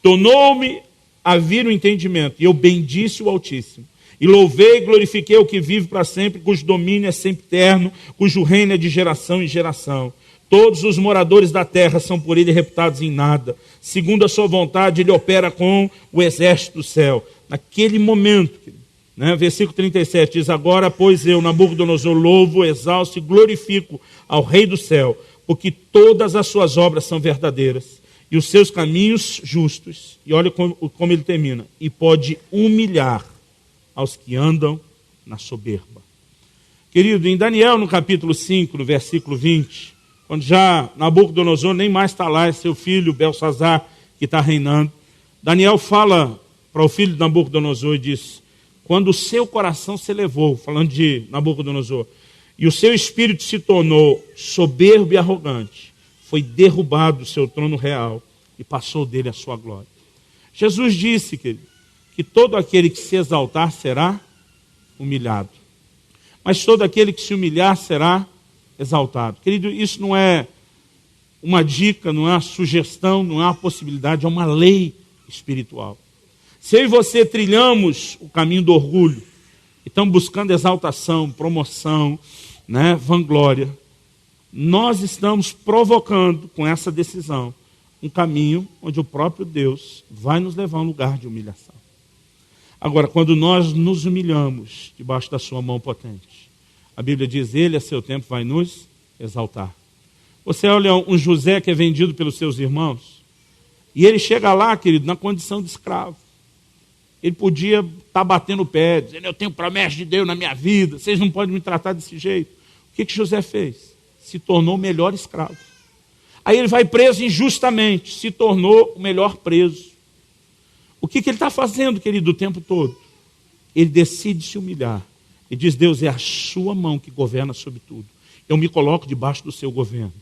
tornou-me a vir o entendimento, e eu bendisse o Altíssimo, e louvei e glorifiquei o que vive para sempre, cujo domínio é sempre eterno, cujo reino é de geração em geração. Todos os moradores da terra são por ele reputados em nada. Segundo a sua vontade, ele opera com o exército do céu. Naquele momento, né, versículo 37, diz: agora, pois eu, Nabucodonosor, louvo, exalto e glorifico ao Rei do céu, porque todas as suas obras são verdadeiras, e os seus caminhos justos. E olha como ele termina: e pode humilhar aos que andam na soberba. Querido, em Daniel, no capítulo 5, no versículo 20... quando já Nabucodonosor nem mais está lá, é seu filho Belsazar que está reinando, Daniel fala para o filho de Nabucodonosor e diz: quando o seu coração se elevou, falando de Nabucodonosor, e o seu espírito se tornou soberbo e arrogante, foi derrubado o seu trono real e passou dele a sua glória. Jesus disse, querido, que todo aquele que se exaltar será humilhado, mas todo aquele que se humilhar será exaltado. Querido, isso não é uma dica, não é uma sugestão, não é uma possibilidade, é uma lei espiritual. Se eu e você trilhamos o caminho do orgulho, e estamos buscando exaltação, promoção, né, vanglória, nós estamos provocando com essa decisão um caminho onde o próprio Deus vai nos levar a um lugar de humilhação. Agora, quando nós nos humilhamos debaixo da sua mão potente, a Bíblia diz: ele a seu tempo vai nos exaltar. Você olha um José que é vendido pelos seus irmãos, e ele chega lá, querido, na condição de escravo. Ele podia estar batendo o pé, dizendo: eu tenho promessa de Deus na minha vida, vocês não podem me tratar desse jeito. O que José fez? Se tornou o melhor escravo. Aí ele vai preso injustamente, se tornou o melhor preso. O que ele está fazendo, querido, o tempo todo? Ele decide se humilhar. E diz: Deus, é a sua mão que governa sobre tudo. Eu me coloco debaixo do seu governo.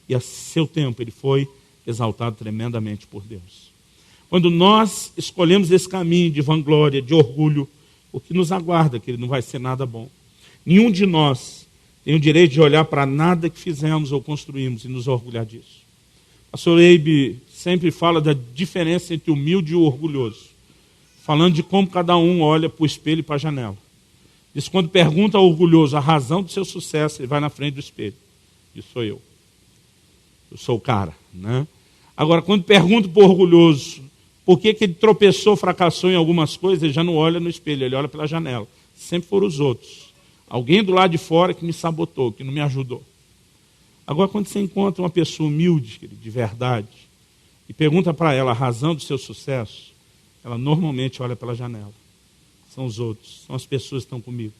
E a seu tempo ele foi exaltado tremendamente por Deus. Quando nós escolhemos esse caminho de vanglória, de orgulho, o que nos aguarda, que ele não vai ser nada bom. Nenhum de nós tem o direito de olhar para nada que fizemos ou construímos e nos orgulhar disso. A pastor Eibe sempre fala da diferença entre o humilde e o orgulhoso, falando de como cada um olha para o espelho e para a janela. Diz, quando pergunta ao orgulhoso a razão do seu sucesso, ele vai na frente do espelho. Isso sou eu. Eu sou o cara, né? Agora, quando pergunta para o orgulhoso por que ele tropeçou, fracassou em algumas coisas, ele já não olha no espelho, ele olha pela janela. Sempre foram os outros. Alguém do lado de fora que me sabotou, que não me ajudou. Agora, quando você encontra uma pessoa humilde, de verdade, e pergunta para ela a razão do seu sucesso, ela normalmente olha pela janela. São os outros, são as pessoas que estão comigo.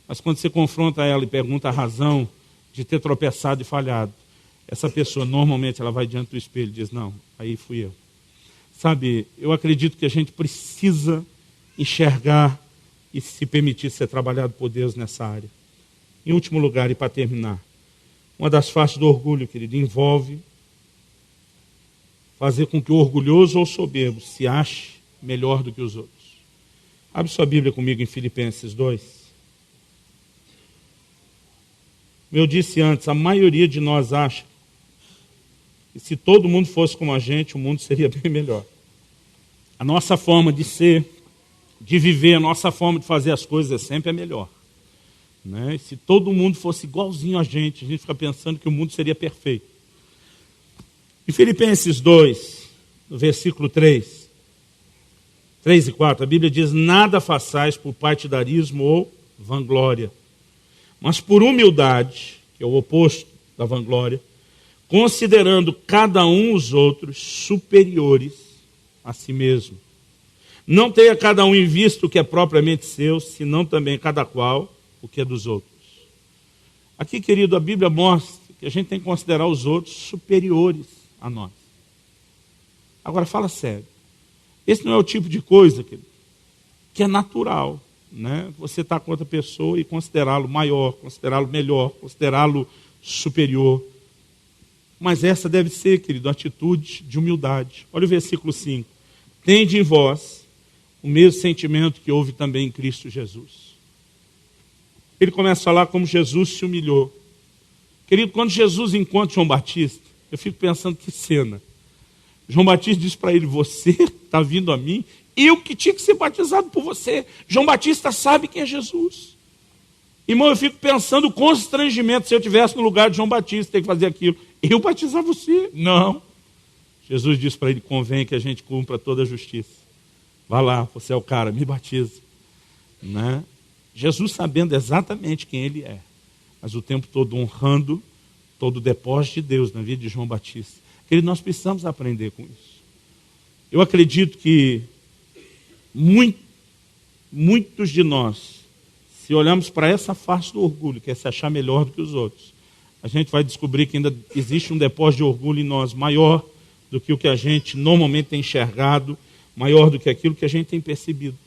Mas quando você confronta ela e pergunta a razão de ter tropeçado e falhado, essa pessoa normalmente ela vai diante do espelho e diz, não, aí fui eu. Sabe, eu acredito que a gente precisa enxergar e se permitir ser trabalhado por Deus nessa área. Em último lugar, e para terminar, uma das faces do orgulho, querido, envolve fazer com que o orgulhoso ou soberbo se ache melhor do que os outros. Abre sua Bíblia comigo em Filipenses 2. Como eu disse antes, a maioria de nós acha que se todo mundo fosse como a gente, o mundo seria bem melhor. A nossa forma de ser, de viver, a nossa forma de fazer as coisas é sempre a melhor. Né? E se todo mundo fosse igualzinho a gente fica pensando que o mundo seria perfeito. Em Filipenses 2, no versículo 3 e 4, a Bíblia diz, nada façais por partidarismo ou vanglória, mas por humildade, que é o oposto da vanglória, considerando cada um os outros superiores a si mesmo. Não tenha cada um em vista o que é propriamente seu, senão também cada qual o que é dos outros. Aqui, querido, a Bíblia mostra que a gente tem que considerar os outros superiores a nós. Agora, fala sério. Esse não é o tipo de coisa, querido, que é natural, né? Você estar com outra pessoa e considerá-lo maior, considerá-lo melhor, considerá-lo superior. Mas essa deve ser, querido, a atitude de humildade. Olha o versículo 5. Tende em vós o mesmo sentimento que houve também em Cristo Jesus. Ele começa a falar como Jesus se humilhou. Querido, quando Jesus encontra João Batista, eu fico pensando que cena. João Batista diz para ele, você está vindo a mim, eu que tinha que ser batizado por você. João Batista sabe quem é Jesus. Irmão, eu fico pensando o constrangimento se eu estivesse no lugar de João Batista, ter que fazer aquilo. Eu batizar você? Não. Jesus disse para ele, convém que a gente cumpra toda a justiça. Vá lá, você é o cara, me batiza. Né? Jesus sabendo exatamente quem ele é, mas o tempo todo honrando todo o depósito de Deus na vida de João Batista. Querido, nós precisamos aprender com isso. Eu acredito que muitos de nós, se olharmos para essa face do orgulho, que é se achar melhor do que os outros, a gente vai descobrir que ainda existe um depósito de orgulho em nós maior do que o que a gente normalmente tem enxergado, maior do que aquilo que a gente tem percebido.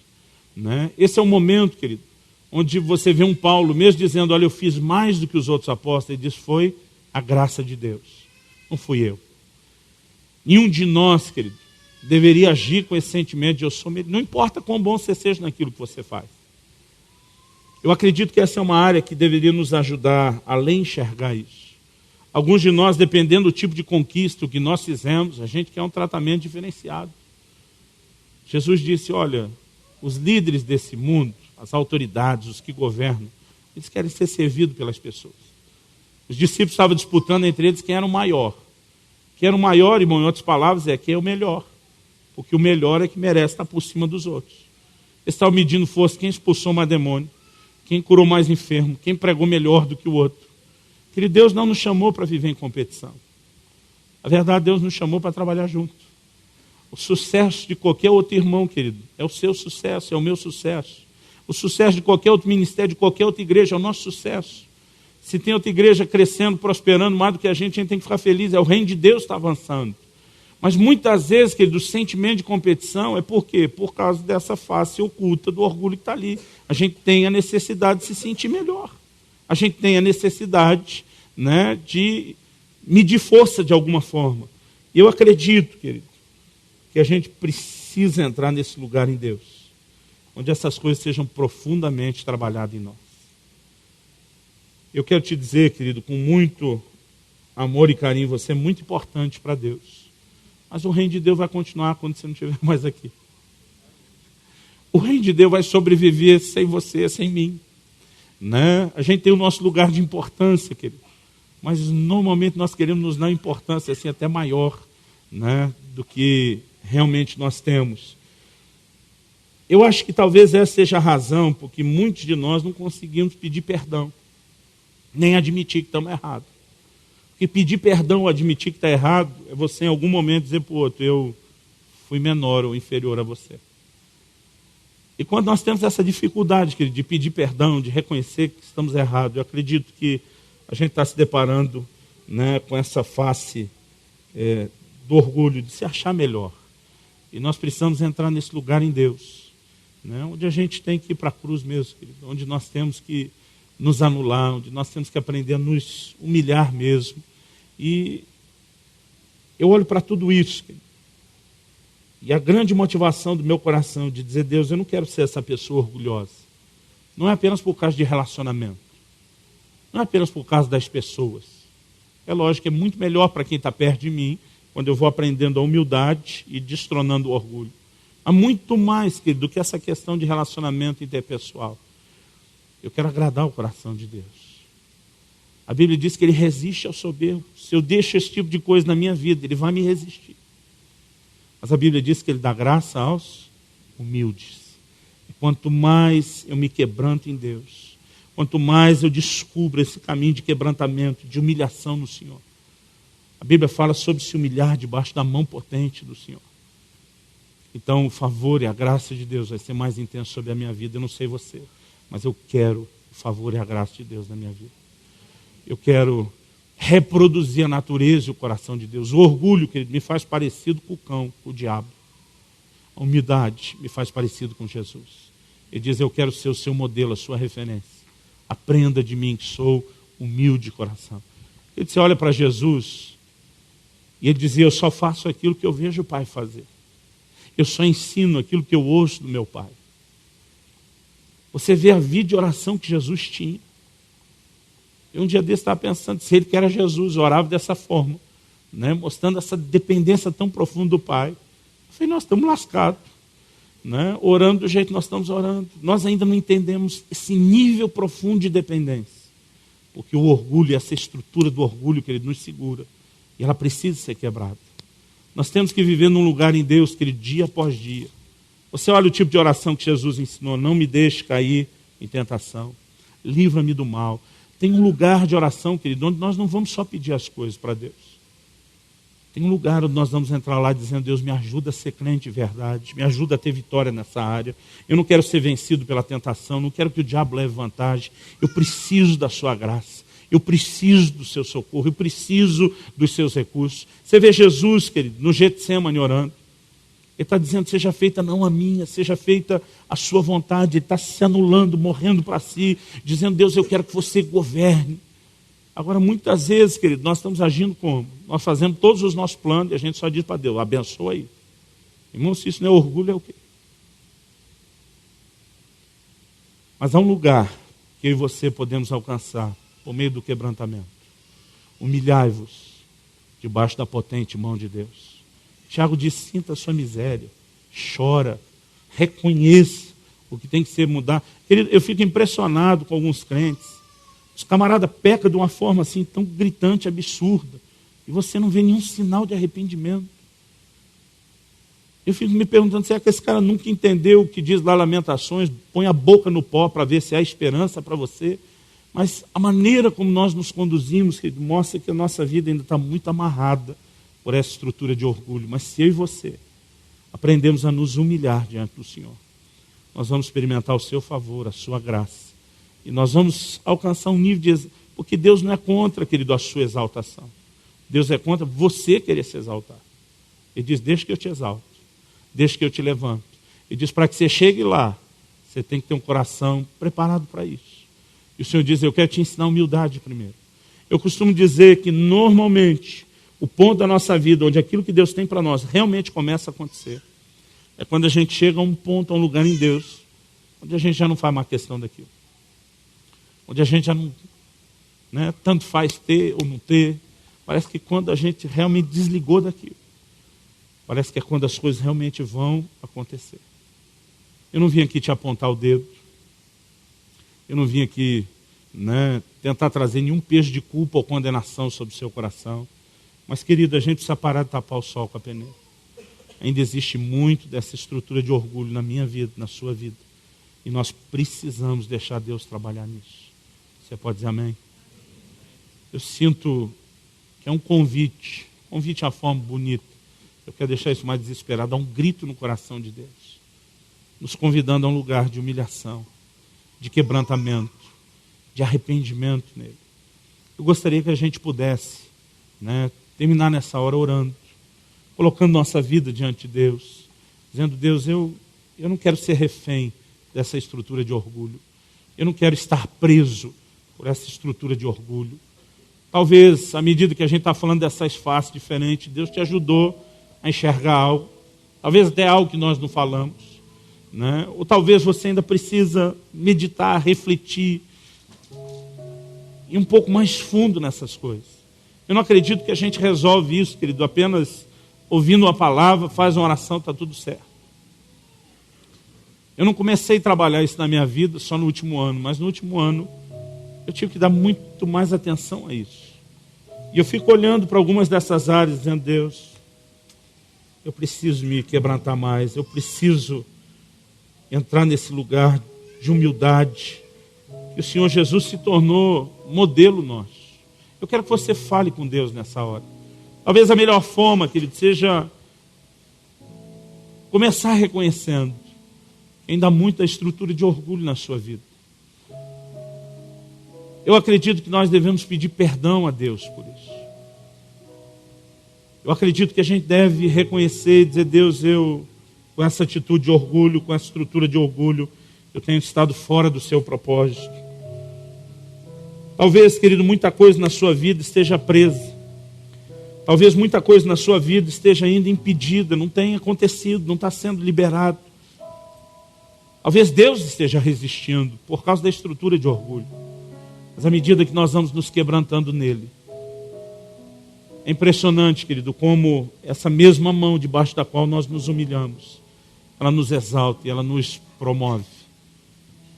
Né? Esse é o momento, querido, onde você vê um Paulo, mesmo dizendo, olha, eu fiz mais do que os outros apóstolos, ele diz, foi a graça de Deus, não fui eu. Nenhum de nós, querido, deveria agir com esse sentimento de eu sou melhor, não importa quão bom você seja naquilo que você faz. Eu acredito que essa é uma área que deveria nos ajudar a enxergar isso. Alguns de nós, dependendo do tipo de conquista que nós fizemos, a gente quer um tratamento diferenciado. Jesus disse, olha, os líderes desse mundo, as autoridades, os que governam, eles querem ser servidos pelas pessoas. Os discípulos estavam disputando entre eles quem era o maior. Quem era o maior, irmão, em outras palavras, é quem é o melhor. Porque o melhor é que merece estar por cima dos outros. Eles estavam medindo força, quem expulsou mais demônio, quem curou mais enfermo, quem pregou melhor do que o outro. Querido, Deus não nos chamou para viver em competição. A verdade, Deus nos chamou para trabalhar junto. O sucesso de qualquer outro irmão, querido, é o seu sucesso, é o meu sucesso. O sucesso de qualquer outro ministério, de qualquer outra igreja, é o nosso sucesso. Se tem outra igreja crescendo, prosperando mais do que a gente tem que ficar feliz. É o reino de Deus está avançando. Mas muitas vezes, querido, o sentimento de competição é por quê? Por causa dessa face oculta do orgulho que está ali. A gente tem a necessidade de se sentir melhor. A gente tem a necessidade, né, de medir força de alguma forma. E eu acredito, querido, que a gente precisa entrar nesse lugar em Deus, onde essas coisas sejam profundamente trabalhadas em nós. Eu quero te dizer, querido, com muito amor e carinho, você é muito importante para Deus. Mas o reino de Deus vai continuar quando você não estiver mais aqui. O reino de Deus vai sobreviver sem você, sem mim. né? A gente tem o nosso lugar de importância, querido. Mas normalmente nós queremos nos dar importância assim, até maior, né, do que realmente nós temos. Eu acho que talvez essa seja a razão porque muitos de nós não conseguimos pedir perdão, nem admitir que estamos errados. Porque pedir perdão ou admitir que está errado é você em algum momento dizer para o outro, eu fui menor ou inferior a você. E quando nós temos essa dificuldade, querido, de pedir perdão, de reconhecer que estamos errados, eu acredito que a gente está se deparando, né, com essa face do orgulho, de se achar melhor. E nós precisamos entrar nesse lugar em Deus, né, onde a gente tem que ir para a cruz mesmo, querido, onde nós temos que nos anular, onde nós temos que aprender a nos humilhar mesmo. E eu olho para tudo isso, querido, e a grande motivação do meu coração de dizer, Deus, eu não quero ser essa pessoa orgulhosa. Não é apenas por causa de relacionamento. Não é apenas por causa das pessoas. É lógico que é muito melhor para quem está perto de mim, quando eu vou aprendendo a humildade e destronando o orgulho. Há muito mais, querido, do que essa questão de relacionamento interpessoal. Eu quero agradar o coração de Deus. A Bíblia diz que Ele resiste ao soberbo. Se eu deixo esse tipo de coisa na minha vida, Ele vai me resistir. Mas a Bíblia diz que Ele dá graça aos humildes. E quanto mais eu me quebranto em Deus, quanto mais eu descubro esse caminho de quebrantamento, de humilhação no Senhor. A Bíblia fala sobre se humilhar debaixo da mão potente do Senhor. Então o favor e a graça de Deus vai ser mais intenso sobre a minha vida. Eu não sei você, mas eu quero o favor e a graça de Deus na minha vida. Eu quero reproduzir a natureza e o coração de Deus. O orgulho, querido, me faz parecido com o cão, com o diabo. A humildade me faz parecido com Jesus. Ele diz, eu quero ser o seu modelo, a sua referência. Aprenda de mim que sou humilde de coração. Ele disse, olha para Jesus, e ele dizia, eu só faço aquilo que eu vejo o Pai fazer. Eu só ensino aquilo que eu ouço do meu Pai. Você vê a vida de oração que Jesus tinha. Eu um dia desse estava pensando, se ele que era Jesus, orava dessa forma, né, mostrando essa dependência tão profunda do Pai. Eu falei, nós estamos lascados. Né, orando do jeito que nós estamos orando. Nós ainda não entendemos esse nível profundo de dependência. Porque o orgulho, essa estrutura do orgulho que ele nos segura, e ela precisa ser quebrada. Nós temos que viver num lugar em Deus, querido, dia após dia. Você olha o tipo de oração que Jesus ensinou, não me deixe cair em tentação, livra-me do mal. Tem um lugar de oração, querido, onde nós não vamos só pedir as coisas para Deus. Tem um lugar onde nós vamos entrar lá dizendo, Deus, me ajuda a ser crente de verdade, me ajuda a ter vitória nessa área. Eu não quero ser vencido pela tentação, não quero que o diabo leve vantagem. Eu preciso da sua graça, eu preciso do seu socorro, eu preciso dos seus recursos. Você vê Jesus, querido, no Getsemane orando. Ele está dizendo, seja feita não a minha, seja feita a sua vontade. Ele está se anulando, morrendo para si, dizendo, Deus, eu quero que você governe. Agora, muitas vezes, querido, nós estamos agindo como? Nós fazemos todos os nossos planos e a gente só diz para Deus, abençoa aí. Irmão, se isso não é orgulho, é o quê? Mas há um lugar que eu e você podemos alcançar por meio do quebrantamento. Humilhai-vos debaixo da potente mão de Deus. Tiago diz, sinta a sua miséria, chora, reconheça o que tem que ser mudado. Querido, eu fico impressionado com alguns crentes. Os camaradas pecam de uma forma assim tão gritante, absurda, e você não vê nenhum sinal de arrependimento. Eu fico me perguntando, será que esse cara nunca entendeu o que diz lá Lamentações, põe a boca no pó para ver se há esperança para você? Mas a maneira como nós nos conduzimos, que mostra que a nossa vida ainda está muito amarrada por essa estrutura de orgulho. Mas se eu e você aprendemos a nos humilhar diante do Senhor, nós vamos experimentar o seu favor, a sua graça. E nós vamos alcançar um nível de... Porque Deus não é contra, querido, a sua exaltação. Deus é contra você querer se exaltar. Ele diz, deixa que eu te exalto. Deixa que eu te levanto. Ele diz, para que você chegue lá, você tem que ter um coração preparado para isso. E o Senhor diz, eu quero te ensinar humildade primeiro. Eu costumo dizer que, normalmente, o ponto da nossa vida, onde aquilo que Deus tem para nós realmente começa a acontecer, é quando a gente chega a um ponto, a um lugar em Deus, onde a gente já não faz mais questão daquilo. Onde a gente já não, né, tanto faz ter ou não ter. Parece que quando a gente realmente desligou daquilo, parece que é quando as coisas realmente vão acontecer. Eu não vim aqui te apontar o dedo. Eu não vim aqui, tentar trazer nenhum peso de culpa ou condenação sobre o seu coração. Mas, querido, a gente precisa parar de tapar o sol com a peneira. Ainda existe muito dessa estrutura de orgulho na minha vida, na sua vida. E nós precisamos deixar Deus trabalhar nisso. Você pode dizer amém? Eu sinto que é um convite é uma forma bonita. Eu quero deixar isso mais desesperado, dar um grito no coração de Deus, nos convidando a um lugar de humilhação, de quebrantamento, de arrependimento nele. Eu gostaria que a gente pudesse terminar nessa hora orando, colocando nossa vida diante de Deus, dizendo: Deus, eu não quero ser refém dessa estrutura de orgulho. Eu não quero estar preso por essa estrutura de orgulho. Talvez, à medida que a gente está falando dessas faces diferentes, Deus te ajudou a enxergar algo, talvez até algo que nós não falamos, ou talvez você ainda precisa meditar, refletir, ir um pouco mais fundo nessas coisas. Eu não acredito que a gente resolve isso, querido, apenas ouvindo uma palavra, faz uma oração, está tudo certo. Eu não comecei a trabalhar isso na minha vida só no último ano, mas no último ano eu tive que dar muito mais atenção a isso. E eu fico olhando para algumas dessas áreas, dizendo: Deus, eu preciso me quebrantar mais, eu preciso entrar nesse lugar de humildade, que o Senhor Jesus se tornou modelo nosso. Eu quero que você fale com Deus nessa hora. Talvez a melhor forma, querido, seja começar reconhecendo que ainda há muita estrutura de orgulho na sua vida. Eu acredito que nós devemos pedir perdão a Deus por isso. Eu acredito que a gente deve reconhecer e dizer: Deus, eu, com essa atitude de orgulho, com essa estrutura de orgulho, eu tenho estado fora do seu propósito. Talvez, querido, muita coisa na sua vida esteja presa. Talvez muita coisa na sua vida esteja ainda impedida, não tenha acontecido, não está sendo liberado. Talvez Deus esteja resistindo por causa da estrutura de orgulho. Mas à medida que nós vamos nos quebrantando nele, é impressionante, querido, como essa mesma mão debaixo da qual nós nos humilhamos, ela nos exalta e ela nos promove.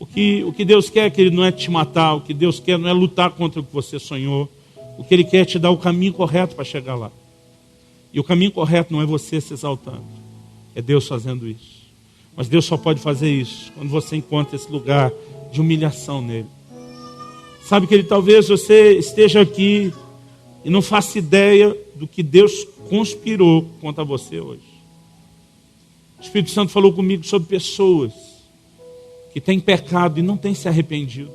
O que Deus quer, querido, não é te matar. O que Deus quer não é lutar contra o que você sonhou. O que Ele quer é te dar o caminho correto para chegar lá. E o caminho correto não é você se exaltando, é Deus fazendo isso. Mas Deus só pode fazer isso quando você encontra esse lugar de humilhação nele. Sabe, que talvez você esteja aqui e não faça ideia do que Deus conspirou contra você hoje. O Espírito Santo falou comigo sobre pessoas que têm pecado e não têm se arrependido.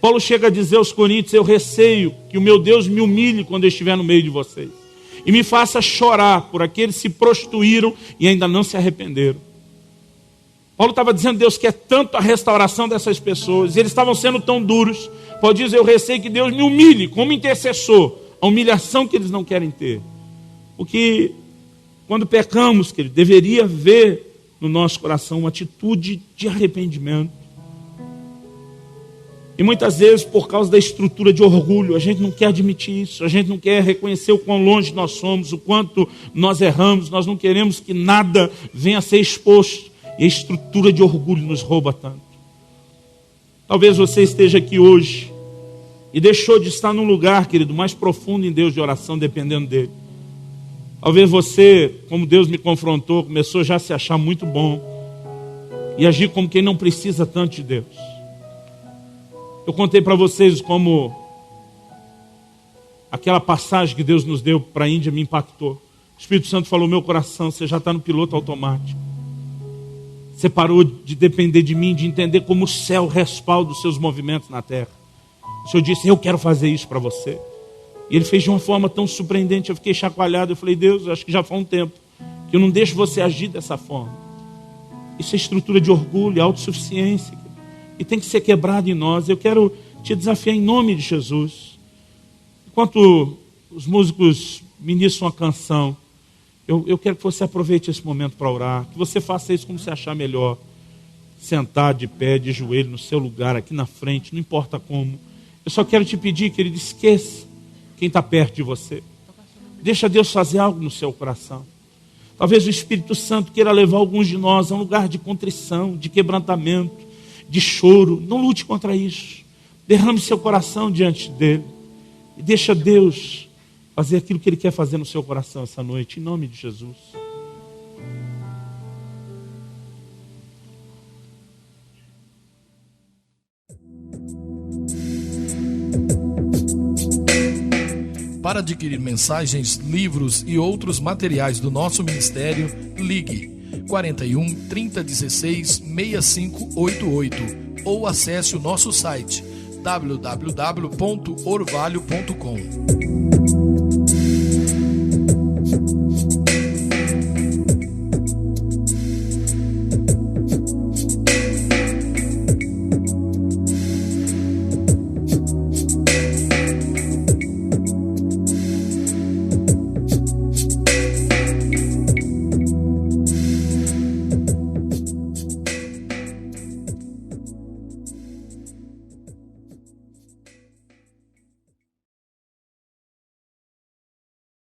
Paulo chega a dizer aos Coríntios: eu receio que o meu Deus me humilhe quando eu estiver no meio de vocês e me faça chorar por aqueles que se prostituíram e ainda não se arrependeram. Paulo estava dizendo: Deus quer tanto a restauração dessas pessoas, e eles estavam sendo tão duros. Paulo diz: eu receio que Deus me humilhe como intercessor, a humilhação que eles não querem ter. Porque quando pecamos, querido, deveria haver no nosso coração uma atitude de arrependimento. E muitas vezes, por causa da estrutura de orgulho, a gente não quer admitir isso, a gente não quer reconhecer o quão longe nós somos, o quanto nós erramos, nós não queremos que nada venha a ser exposto, e a estrutura de orgulho nos rouba tanto. Talvez você esteja aqui hoje e deixou de estar num lugar, querido, mais profundo em Deus de oração, dependendo dele. Talvez você, como Deus me confrontou, começou já a se achar muito bom e agir como quem não precisa tanto de Deus. Eu contei para vocês como aquela passagem que Deus nos deu para a Índia me impactou. O Espírito Santo falou: meu coração, você já está no piloto automático. Você parou de depender de mim, de entender como o céu respalda os seus movimentos na terra. O Senhor disse: eu quero fazer isso para você. E Ele fez de uma forma tão surpreendente, eu fiquei chacoalhado. Eu falei: Deus, acho que já faz um tempo que eu não deixo você agir dessa forma. Isso é estrutura de orgulho, autossuficiência, e tem que ser quebrado em nós. Eu quero te desafiar em nome de Jesus. Enquanto os músicos ministram a canção, eu quero que você aproveite esse momento para orar, que você faça isso como você achar melhor. Sentar de pé, de joelho, no seu lugar, aqui na frente, não importa como. Eu só quero te pedir, querido, esqueça quem está perto de você. Deixa Deus fazer algo no seu coração. Talvez o Espírito Santo queira levar alguns de nós a um lugar de contrição, de quebrantamento, de choro. Não lute contra isso. Derrame seu coração diante dele. E deixa Deus fazer aquilo que Ele quer fazer no seu coração essa noite, em nome de Jesus. Para adquirir mensagens, livros e outros materiais do nosso ministério, ligue 41 3016 6588 ou acesse o nosso site www.orvalho.com.